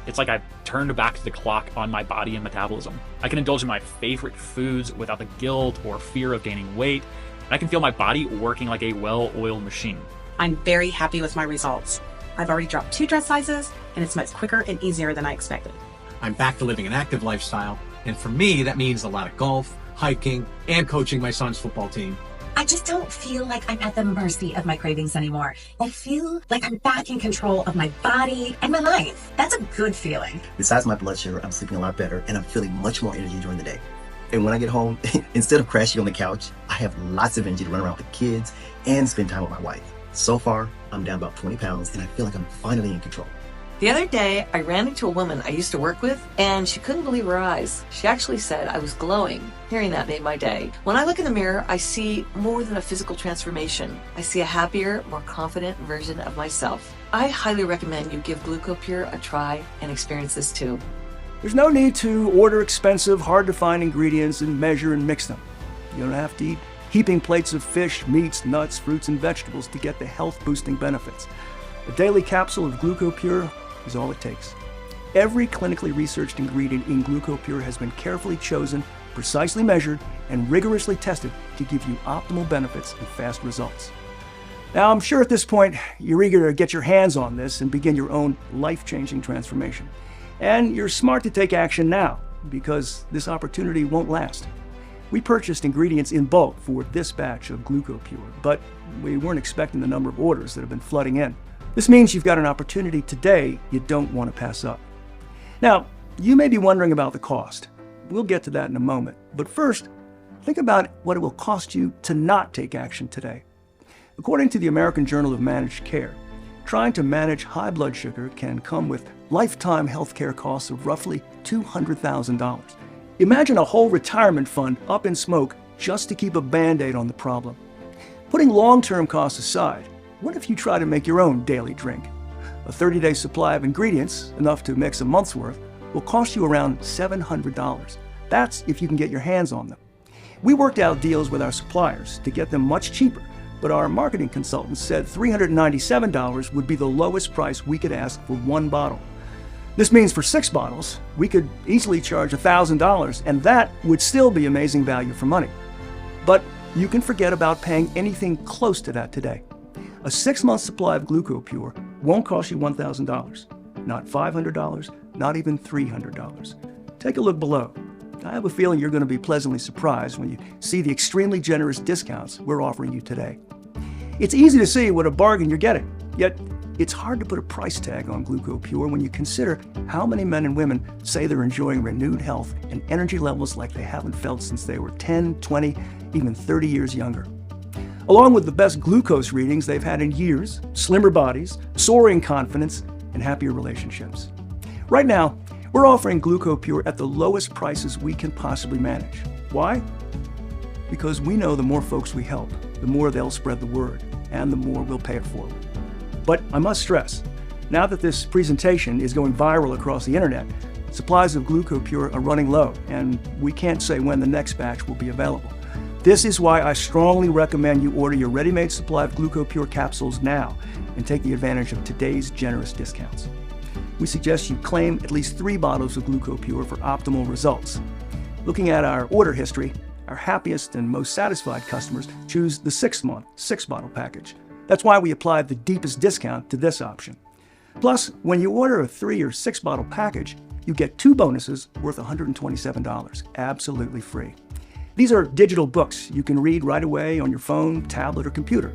It's like I've turned back the clock on my body and metabolism. I can indulge in my favorite foods without the guilt or fear of gaining weight, and I can feel my body working like a well-oiled machine. I'm very happy with my results. I've already dropped 2 dress sizes, and it's much quicker and easier than I expected. I'm back to living an active lifestyle, and for me, that means a lot of golf, hiking, and coaching my son's football team. I just don't feel like I'm at the mercy of my cravings anymore. I feel like I'm back in control of my body and my life. That's a good feeling. Besides my blood sugar, I'm sleeping a lot better, and I'm feeling much more energy during the day. And when I get home, instead of crashing on the couch, I have lots of energy to run around with the kids and spend time with my wife. So far, I'm down about 20 pounds, and I feel like I'm finally in control. The other day, I ran into a woman I used to work with, and she couldn't believe her eyes. She actually said I was glowing. Hearing that made my day. When I look in the mirror, I see more than a physical transformation. I see a happier, more confident version of myself. I highly recommend you give GlucoPure a try and experience this too. There's no need to order expensive, hard-to-find ingredients and measure and mix them. You don't have to eat heaping plates of fish, meats, nuts, fruits, and vegetables to get the health-boosting benefits. A daily capsule of GlucoPure is all it takes. Every clinically researched ingredient in GlucoPure has been carefully chosen, precisely measured, and rigorously tested to give you optimal benefits and fast results. Now, I'm sure at this point, you're eager to get your hands on this and begin your own life-changing transformation. And you're smart to take action now, because this opportunity won't last. We purchased ingredients in bulk for this batch of GlucoPure, but we weren't expecting the number of orders that have been flooding in. This means you've got an opportunity today you don't want to pass up. Now, you may be wondering about the cost. We'll get to that in a moment. But first, think about what it will cost you to not take action today. According to the American Journal of Managed Care, trying to manage high blood sugar can come with lifetime healthcare costs of roughly $200,000. Imagine a whole retirement fund up in smoke just to keep a Band-Aid on the problem. Putting long-term costs aside, What if you try to make your own daily drink? A 30-day supply of ingredients, enough to mix a month's worth, will cost you around $700. That's if you can get your hands on them. We worked out deals with our suppliers to get them much cheaper, but our marketing consultants said $397 would be the lowest price we could ask for one bottle. This means for 6 bottles, we could easily charge $1,000, and that would still be amazing value for money. But you can forget about paying anything close to that today. A 6-month supply of GlucoPure won't cost you $1,000, not $500, not even $300. Take a look below. I have a feeling you're going to be pleasantly surprised when you see the extremely generous discounts we're offering you today. It's easy to see what a bargain you're getting, yet it's hard to put a price tag on GlucoPure when you consider how many men and women say they're enjoying renewed health and energy levels like they haven't felt since they were 10, 20, even 30 years younger. Along with the best glucose readings they've had in years, slimmer bodies, soaring confidence, and happier relationships. Right now, we're offering GlucoPure at the lowest prices we can possibly manage. Why? Because we know the more folks we help, the more they'll spread the word, and the more we'll pay it forward. But I must stress, now that this presentation is going viral across the internet, supplies of GlucoPure are running low, and we can't say when the next batch will be available. This is why I strongly recommend you order your ready-made supply of GlucoPure capsules now and take the advantage of today's generous discounts. We suggest you claim at least 3 bottles of GlucoPure for optimal results. Looking at our order history, our happiest and most satisfied customers choose the 6-month, 6-bottle package. That's why we applied the deepest discount to this option. Plus, when you order a 3 or 6-bottle package, you get 2 bonuses worth $127, absolutely free. These are digital books you can read right away on your phone, tablet, or computer.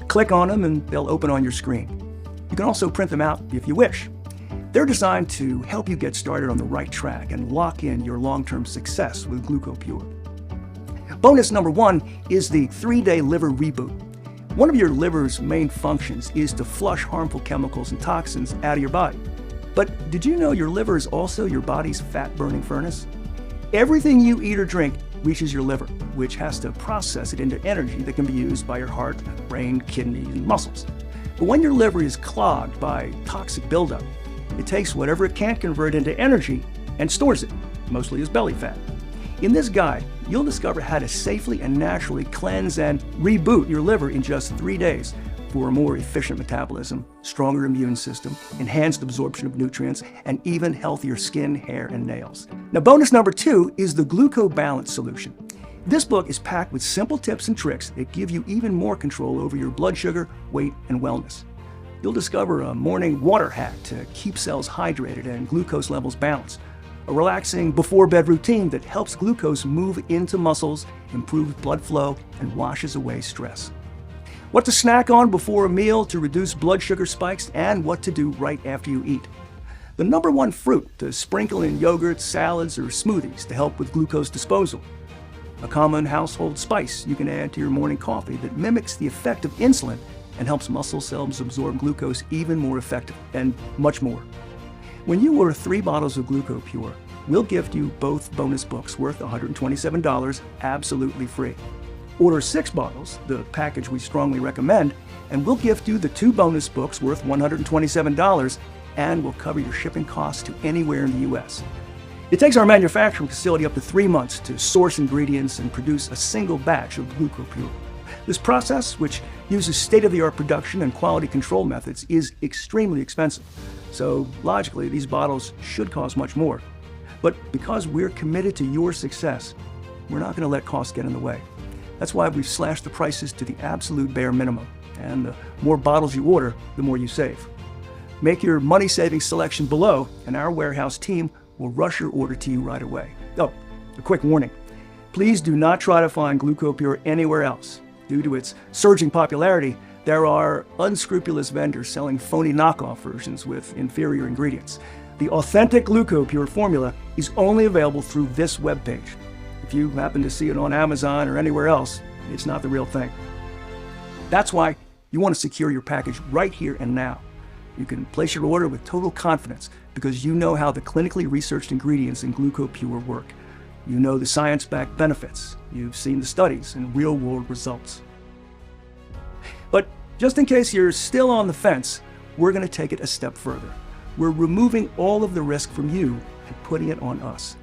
Click on them and they'll open on your screen. You can also print them out if you wish. They're designed to help you get started on the right track and lock in your long-term success with GlucoPure. Bonus number 1 is the 3-day liver reboot. One of your liver's main functions is to flush harmful chemicals and toxins out of your body. But did you know your liver is also your body's fat-burning furnace? Everything you eat or drink reaches your liver, which has to process it into energy that can be used by your heart, brain, kidneys, and muscles. But when your liver is clogged by toxic buildup, it takes whatever it can't convert into energy and stores it, mostly as belly fat. In this guide, you'll discover how to safely and naturally cleanse and reboot your liver in just 3 days for a more efficient metabolism, stronger immune system, enhanced absorption of nutrients, and even healthier skin, hair, and nails. Now, bonus number 2 is the GlucoBalance solution. This book is packed with simple tips and tricks that give you even more control over your blood sugar, weight, and wellness. You'll discover a morning water hack to keep cells hydrated and glucose levels balanced, a relaxing before-bed routine that helps glucose move into muscles, improves blood flow, and washes away stress. What to snack on before a meal to reduce blood sugar spikes, and what to do right after you eat. The number 1 fruit to sprinkle in yogurts, salads, or smoothies to help with glucose disposal. A common household spice you can add to your morning coffee that mimics the effect of insulin and helps muscle cells absorb glucose even more effectively, and much more. When you order 3 bottles of GlucoPure, we'll gift you both bonus books worth $127 absolutely free. Order 6 bottles, the package we strongly recommend, and we'll gift you the 2 bonus books worth $127, and we'll cover your shipping costs to anywhere in the U.S. It takes our manufacturing facility up to 3 months to source ingredients and produce a single batch of GlucoPure. This process, which uses state-of-the-art production and quality control methods, is extremely expensive. So logically, these bottles should cost much more. But because we're committed to your success, we're not going to let costs get in the way. That's why we've slashed the prices to the absolute bare minimum. And the more bottles you order, the more you save. Make your money-saving selection below, and our warehouse team will rush your order to you right away. Oh, a quick warning. Please do not try to find GlucoPure anywhere else. Due to its surging popularity, there are unscrupulous vendors selling phony knockoff versions with inferior ingredients. The authentic GlucoPure formula is only available through this webpage. If you happen to see it on Amazon or anywhere else, it's not the real thing. That's why you want to secure your package right here and now. You can place your order with total confidence because you know how the clinically researched ingredients in GlucoPure work. You know the science-backed benefits. You've seen the studies and real-world results. But Just in case you're still on the fence, we're going to take it a step further. We're removing all of the risk from you and putting it on us.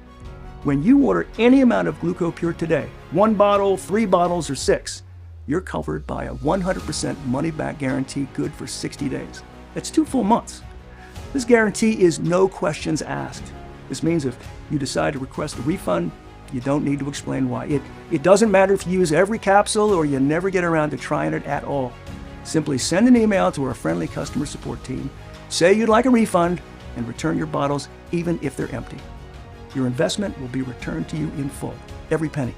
When you order any amount of GlucoPure today, 1 bottle, 3 bottles, or 6, you're covered by a 100% money-back guarantee good for 60 days. That's 2 full months. This guarantee is no questions asked. This means if you decide to request a refund, you don't need to explain why. It doesn't matter if you use every capsule or you never get around to trying it at all. Simply send an email to our friendly customer support team, say you'd like a refund, and return your bottles even if they're empty. Your investment will be returned to you in full, every penny.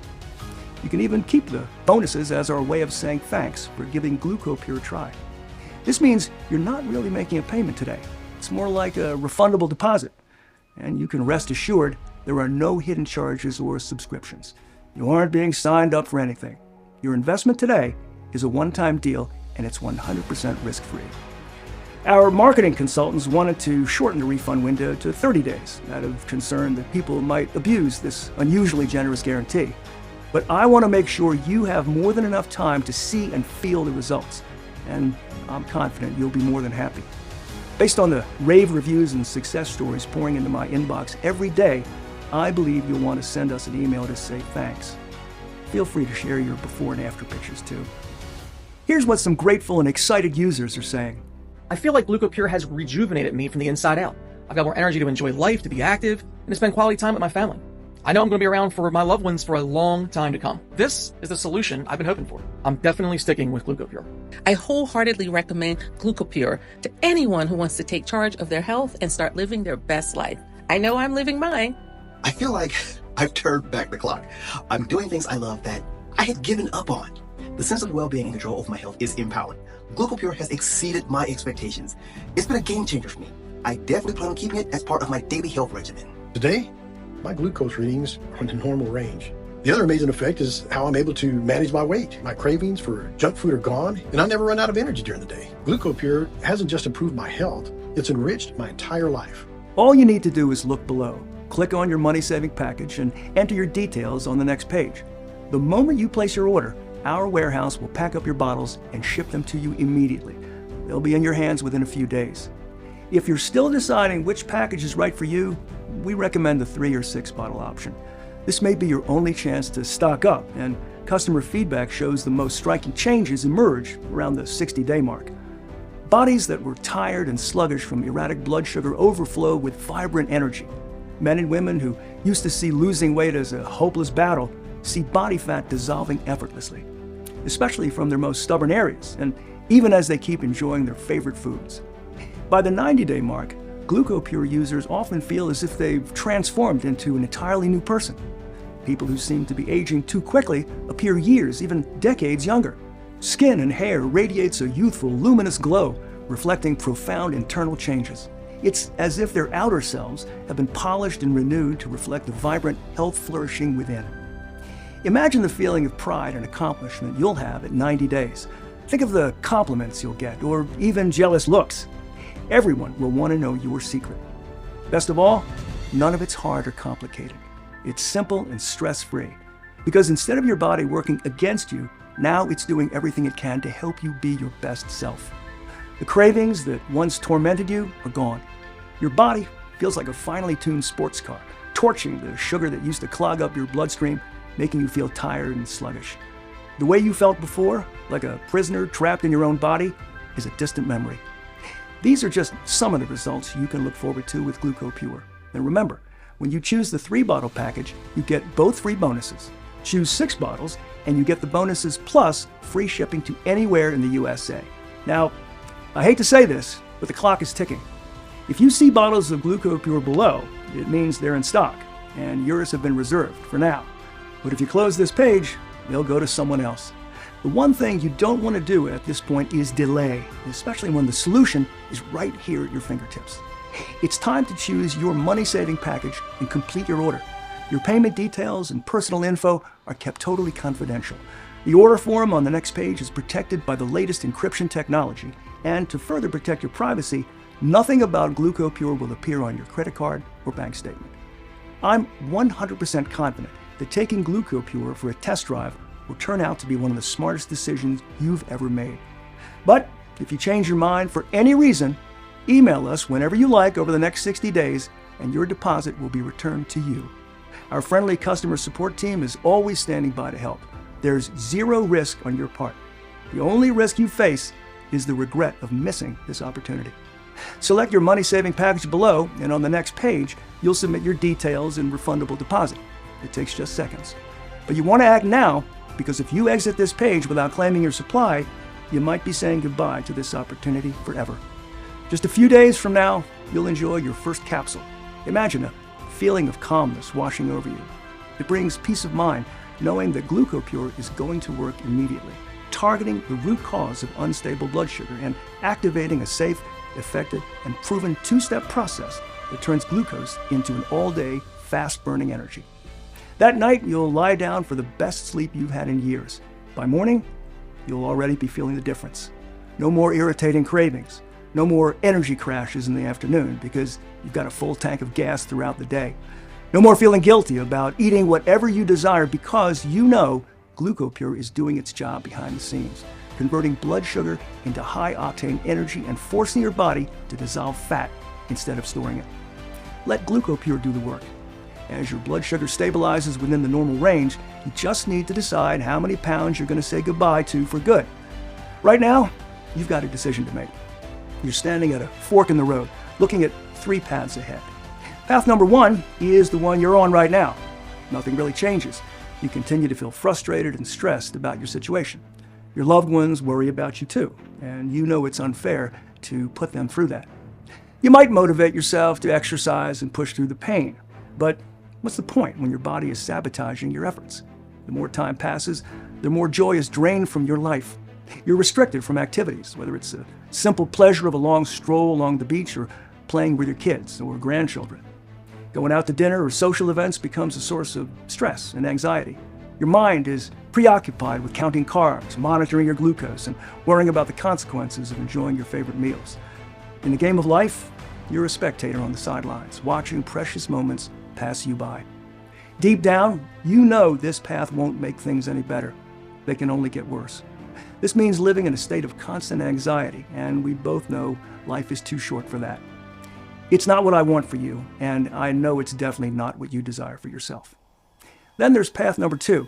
You can even keep the bonuses as our way of saying thanks for giving GlucoPure a try. This means you're not really making a payment today. It's more like a refundable deposit. And you can rest assured there are no hidden charges or subscriptions. You aren't being signed up for anything. Your investment today is a one-time deal, and it's 100% risk-free. Our marketing consultants wanted to shorten the refund window to 30 days out of concern that people might abuse this unusually generous guarantee. But I want to make sure you have more than enough time to see and feel the results, and I'm confident you'll be more than happy. Based on the rave reviews and success stories pouring into my inbox every day, I believe you'll want to send us an email to say thanks. Feel free to share your before and after pictures too. Here's what some grateful and excited users are saying. I feel like GlucoPure has rejuvenated me from the inside out. I've got more energy to enjoy life, to be active, and to spend quality time with my family. I know I'm going to be around for my loved ones for a long time to come. This is the solution I've been hoping for. I'm definitely sticking with GlucoPure. I wholeheartedly recommend GlucoPure to anyone who wants to take charge of their health and start living their best life. I know I'm living mine. I feel like I've turned back the clock. I'm doing things I love that I had given up on. The sense of well-being and control over my health is empowering. GlucoPure has exceeded my expectations. It's been a game changer for me. I definitely plan on keeping it as part of my daily health regimen. Today, my glucose readings are in the normal range. The other amazing effect is how I'm able to manage my weight. My cravings for junk food are gone, and I never run out of energy during the day. GlucoPure hasn't just improved my health, it's enriched my entire life. All you need to do is look below. Click on your money-saving package and enter your details on the next page. The moment you place your order, our warehouse will pack up your bottles and ship them to you immediately. They'll be in your hands within a few days. If you're still deciding which package is right for you, we recommend the 3 or 6 bottle option. This may be your only chance to stock up, and customer feedback shows the most striking changes emerge around the 60-day mark. Bodies that were tired and sluggish from erratic blood sugar overflow with vibrant energy. Men and women who used to see losing weight as a hopeless battle see body fat dissolving effortlessly, especially from their most stubborn areas, and even as they keep enjoying their favorite foods. By the 90-day mark, GlucoPure users often feel as if they've transformed into an entirely new person. People who seem to be aging too quickly appear years, even decades younger. Skin and hair radiates a youthful, luminous glow, reflecting profound internal changes. It's as if their outer selves have been polished and renewed to reflect the vibrant health flourishing within. Imagine the feeling of pride and accomplishment you'll have at 90 days. Think of the compliments you'll get, or even jealous looks. Everyone will want to know your secret. Best of all, none of it's hard or complicated. It's simple and stress-free. Because instead of your body working against you, now it's doing everything it can to help you be your best self. The cravings that once tormented you are gone. Your body feels like a finely tuned sports car, torching the sugar that used to clog up your bloodstream, making you feel tired and sluggish. The way you felt before, like a prisoner trapped in your own body, is a distant memory. These are just some of the results you can look forward to with GlucoPure. And remember, when you choose the 3-bottle package, you get both free bonuses. Choose 6 bottles, and you get the bonuses plus free shipping to anywhere in the USA. Now, I hate to say this, but the clock is ticking. If you see bottles of GlucoPure below, it means they're in stock, and yours have been reserved for now. But if you close this page, they'll go to someone else. The one thing you don't want to do at this point is delay, especially when the solution is right here at your fingertips. It's time to choose your money-saving package and complete your order. Your payment details and personal info are kept totally confidential. The order form on the next page is protected by the latest encryption technology, and to further protect your privacy, nothing about GlucoPure will appear on your credit card or bank statement. I'm 100% confident that taking GlucoPure for a test drive will turn out to be one of the smartest decisions you've ever made. But if you change your mind for any reason, email us whenever you like over the next 60 days, and your deposit will be returned to you. Our friendly customer support team is always standing by to help. There's zero risk on your part. The only risk you face is the regret of missing this opportunity. Select your money-saving package below, and on the next page, you'll submit your details and refundable deposit. It takes just seconds. But you want to act now, because if you exit this page without claiming your supply, you might be saying goodbye to this opportunity forever. Just a few days from now, you'll enjoy your first capsule. Imagine a feeling of calmness washing over you. It brings peace of mind knowing that GlucoPure is going to work immediately, targeting the root cause of unstable blood sugar and activating a safe, effective, and proven two-step process that turns glucose into an all-day, fast-burning energy. That night, you'll lie down for the best sleep you've had in years. By morning, you'll already be feeling the difference. No more irritating cravings. No more energy crashes in the afternoon because you've got a full tank of gas throughout the day. No more feeling guilty about eating whatever you desire because you know GlucoPure is doing its job behind the scenes, converting blood sugar into high-octane energy and forcing your body to dissolve fat instead of storing it. Let GlucoPure do the work. As your blood sugar stabilizes within the normal range, you just need to decide how many pounds you're going to say goodbye to for good. Right now, you've got a decision to make. You're standing at a fork in the road, looking at 3 paths ahead. Path number 1 is the one you're on right now. Nothing really changes. You continue to feel frustrated and stressed about your situation. Your loved ones worry about you too, and you know it's unfair to put them through that. You might motivate yourself to exercise and push through the pain, but what's the point when your body is sabotaging your efforts? The more time passes, the more joy is drained from your life. You're restricted from activities, whether it's a simple pleasure of a long stroll along the beach or playing with your kids or grandchildren. Going out to dinner or social events becomes a source of stress and anxiety. Your mind is preoccupied with counting carbs, monitoring your glucose, and worrying about the consequences of enjoying your favorite meals. In the game of life, you're a spectator on the sidelines, watching precious moments pass you by. Deep down, you know this path won't make things any better. They can only get worse. This means living in a state of constant anxiety, and we both know life is too short for that. It's not what I want for you, and I know it's definitely not what you desire for yourself. Then there's path number 2.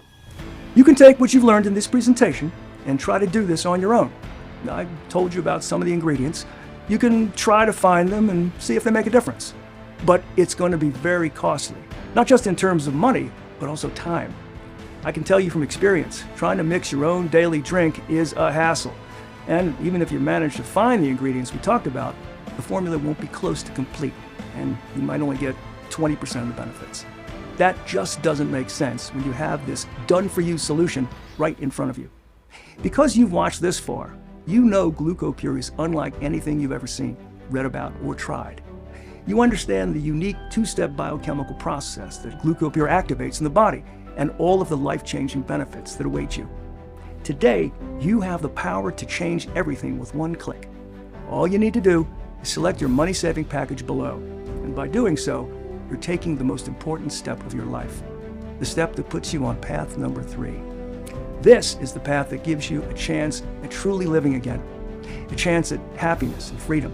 You can take what you've learned in this presentation and try to do this on your own. I told you about some of the ingredients. You can try to find them and see if they make a difference. But it's going to be very costly, not just in terms of money, but also time. I can tell you from experience, trying to mix your own daily drink is a hassle. And even if you manage to find the ingredients we talked about, the formula won't be close to complete, and you might only get 20% of the benefits. That just doesn't make sense when you have this done-for-you solution right in front of you. Because you've watched this far, you know GlucoPure is unlike anything you've ever seen, read about, or tried. You understand the unique two-step biochemical process that GlucoPure activates in the body and all of the life-changing benefits that await you. Today, you have the power to change everything with one click. All you need to do is select your money-saving package below, and by doing so, you're taking the most important step of your life, the step that puts you on path number 3. This is the path that gives you a chance at truly living again, a chance at happiness and freedom,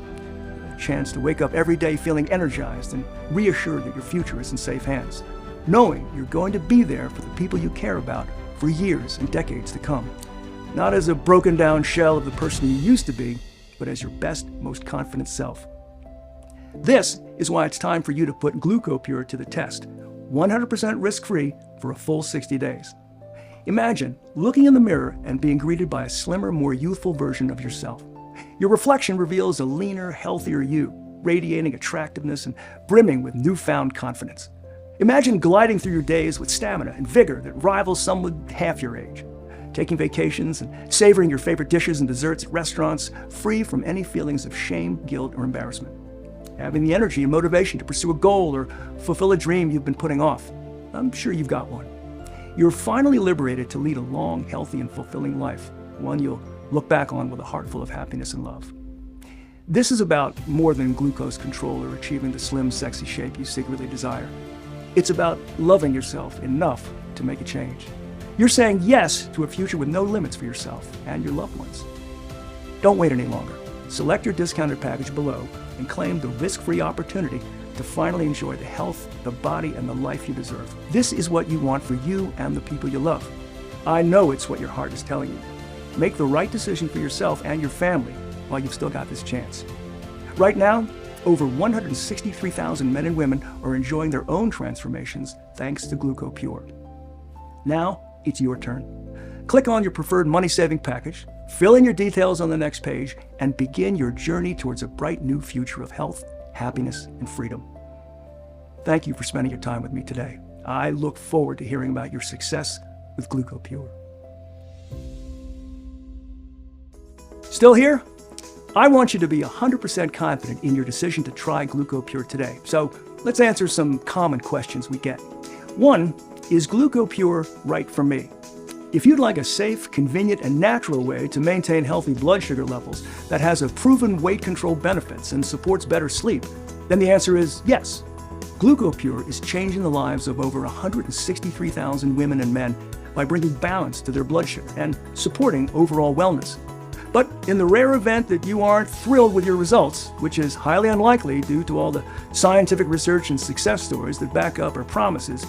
a chance to wake up every day feeling energized and reassured that your future is in safe hands, knowing you're going to be there for the people you care about for years and decades to come, not as a broken down shell of the person you used to be, but as your best, most confident self. This is why it's time for you to put GlucoPure to the test, 100% risk-free for a full 60 days. Imagine looking in the mirror and being greeted by a slimmer, more youthful version of yourself. Your reflection reveals a leaner, healthier you, radiating attractiveness and brimming with newfound confidence. Imagine gliding through your days with stamina and vigor that rivals someone half your age, taking vacations and savoring your favorite dishes and desserts at restaurants, free from any feelings of shame, guilt, or embarrassment. Having the energy and motivation to pursue a goal or fulfill a dream you've been putting off. I'm sure you've got one. You're finally liberated to lead a long, healthy, and fulfilling life, one you'll look back on with a heart full of happiness and love. This is about more than glucose control or achieving the slim, sexy shape you secretly desire. It's about loving yourself enough to make a change. You're saying yes to a future with no limits for yourself and your loved ones. Don't wait any longer. Select your discounted package below and claim the risk-free opportunity to finally enjoy the health, the body, and the life you deserve. This is what you want for you and the people you love. I know it's what your heart is telling you. Make the right decision for yourself and your family while you've still got this chance. Right now, over 163,000 men and women are enjoying their own transformations thanks to GlucoPure. Now, it's your turn. Click on your preferred money-saving package, fill in your details on the next page, and begin your journey towards a bright new future of health, happiness, and freedom. Thank you for spending your time with me today. I look forward to hearing about your success with GlucoPure. Still here? I want you to be 100% confident in your decision to try GlucoPure today. So let's answer some common questions we get. 1, is GlucoPure right for me? If you'd like a safe, convenient, and natural way to maintain healthy blood sugar levels that has a proven weight control benefits and supports better sleep, then the answer is yes. GlucoPure is changing the lives of over 163,000 women and men by bringing balance to their blood sugar and supporting overall wellness. But in the rare event that you aren't thrilled with your results, which is highly unlikely due to all the scientific research and success stories that back up our promises,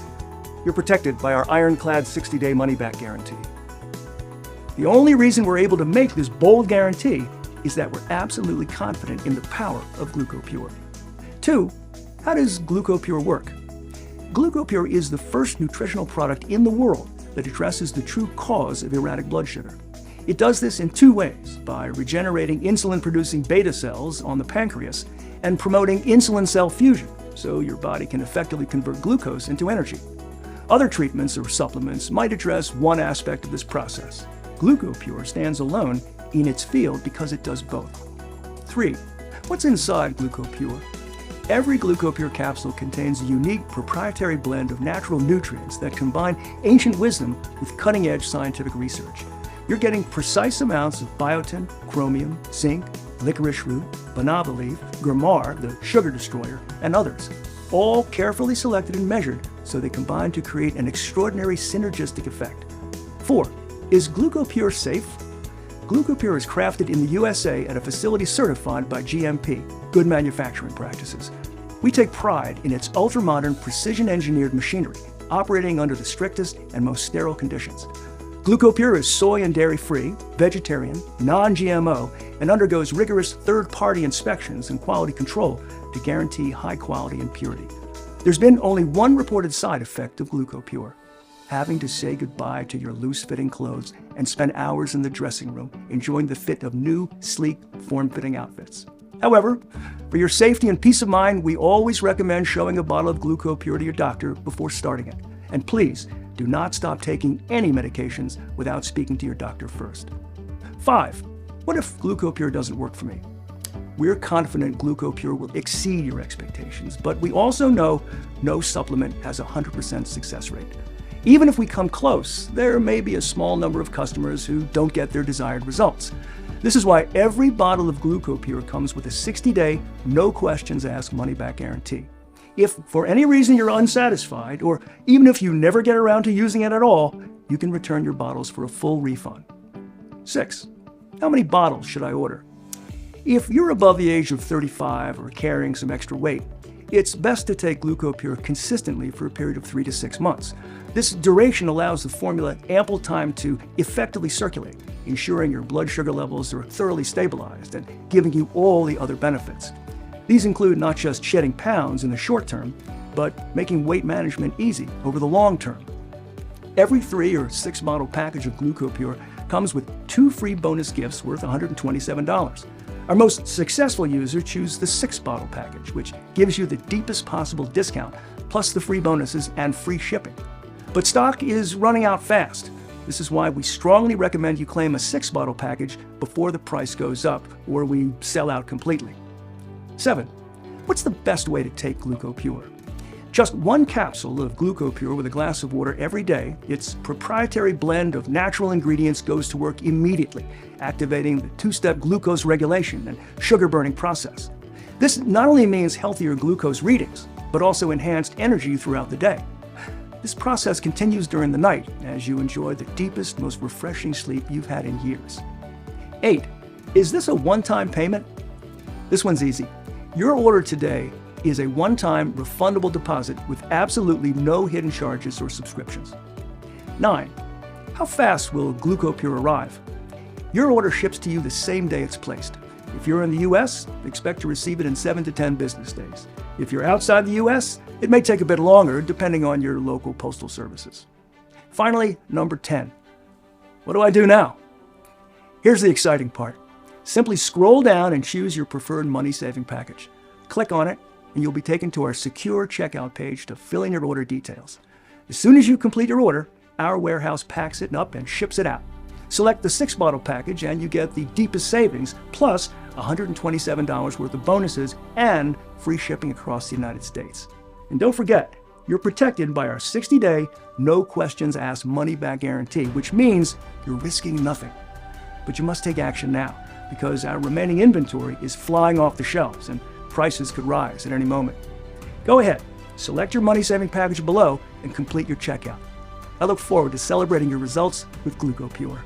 you're protected by our ironclad 60-day money-back guarantee. The only reason we're able to make this bold guarantee is that we're absolutely confident in the power of GlucoPure. 2, how does GlucoPure work? GlucoPure is the first nutritional product in the world that addresses the true cause of erratic blood sugar. It does this in 2 ways, by regenerating insulin-producing beta cells on the pancreas and promoting insulin cell fusion, so your body can effectively convert glucose into energy. Other treatments or supplements might address one aspect of this process. GlucoPure stands alone in its field because it does both. 3, what's inside GlucoPure? Every GlucoPure capsule contains a unique proprietary blend of natural nutrients that combine ancient wisdom with cutting-edge scientific research. You're getting precise amounts of biotin, chromium, zinc, licorice root, banana leaf, gromar, the sugar destroyer, and others, all carefully selected and measured so they combine to create an extraordinary synergistic effect. 4, is GlucoPure safe? GlucoPure is crafted in the USA at a facility certified by GMP, Good Manufacturing Practices. We take pride in its ultra-modern, precision-engineered machinery, operating under the strictest and most sterile conditions. GlucoPure is soy and dairy-free, vegetarian, non-GMO, and undergoes rigorous third-party inspections and quality control to guarantee high quality and purity. There's been only one reported side effect of GlucoPure: having to say goodbye to your loose-fitting clothes and spend hours in the dressing room enjoying the fit of new, sleek, form-fitting outfits. However, for your safety and peace of mind, we always recommend showing a bottle of GlucoPure to your doctor before starting it. And please, do not stop taking any medications without speaking to your doctor first. 5, what if GlucoPure doesn't work for me? We're confident GlucoPure will exceed your expectations, but we also know no supplement has a 100% success rate. Even if we come close, there may be a small number of customers who don't get their desired results. This is why every bottle of GlucoPure comes with a 60-day, no questions asked money-back guarantee. If for any reason you're unsatisfied, or even if you never get around to using it at all, you can return your bottles for a full refund. 6, how many bottles should I order? If you're above the age of 35 or carrying some extra weight, it's best to take GlucoPure consistently for a period of 3 to 6 months. This duration allows the formula ample time to effectively circulate, ensuring your blood sugar levels are thoroughly stabilized and giving you all the other benefits. These include not just shedding pounds in the short term, but making weight management easy over the long term. Every 3 or 6 bottle package of GlucoPure comes with 2 free bonus gifts worth $127. Our most successful users choose the 6 bottle package, which gives you the deepest possible discount, plus the free bonuses and free shipping. But stock is running out fast. This is why we strongly recommend you claim a 6 bottle package before the price goes up or we sell out completely. 7, what's the best way to take GlucoPure? Just 1 capsule of GlucoPure with a glass of water every day. Its proprietary blend of natural ingredients goes to work immediately, activating the 2-step glucose regulation and sugar-burning process. This not only means healthier glucose readings, but also enhanced energy throughout the day. This process continues during the night as you enjoy the deepest, most refreshing sleep you've had in years. 8, Is this a one-time payment? This one's easy. Your order today is a one-time refundable deposit with absolutely no hidden charges or subscriptions. 9. How fast will GlucoPure arrive? Your order ships to you the same day it's placed. If you're in the US, expect to receive it in 7 to 10 business days. If you're outside the US, it may take a bit longer depending on your local postal services. Finally, number 10. What do I do now? Here's the exciting part. Simply scroll down and choose your preferred money-saving package. Click on it, and you'll be taken to our secure checkout page to fill in your order details. As soon as you complete your order, our warehouse packs it up and ships it out. Select the 6-bottle package and you get the deepest savings, plus $127 worth of bonuses and free shipping across the United States. And don't forget, you're protected by our 60-day, no questions asked money-back guarantee, which means you're risking nothing. But you must take action now, because our remaining inventory is flying off the shelves and prices could rise at any moment. Go ahead, select your money-saving package below and complete your checkout. I look forward to celebrating your results with GlucoPure.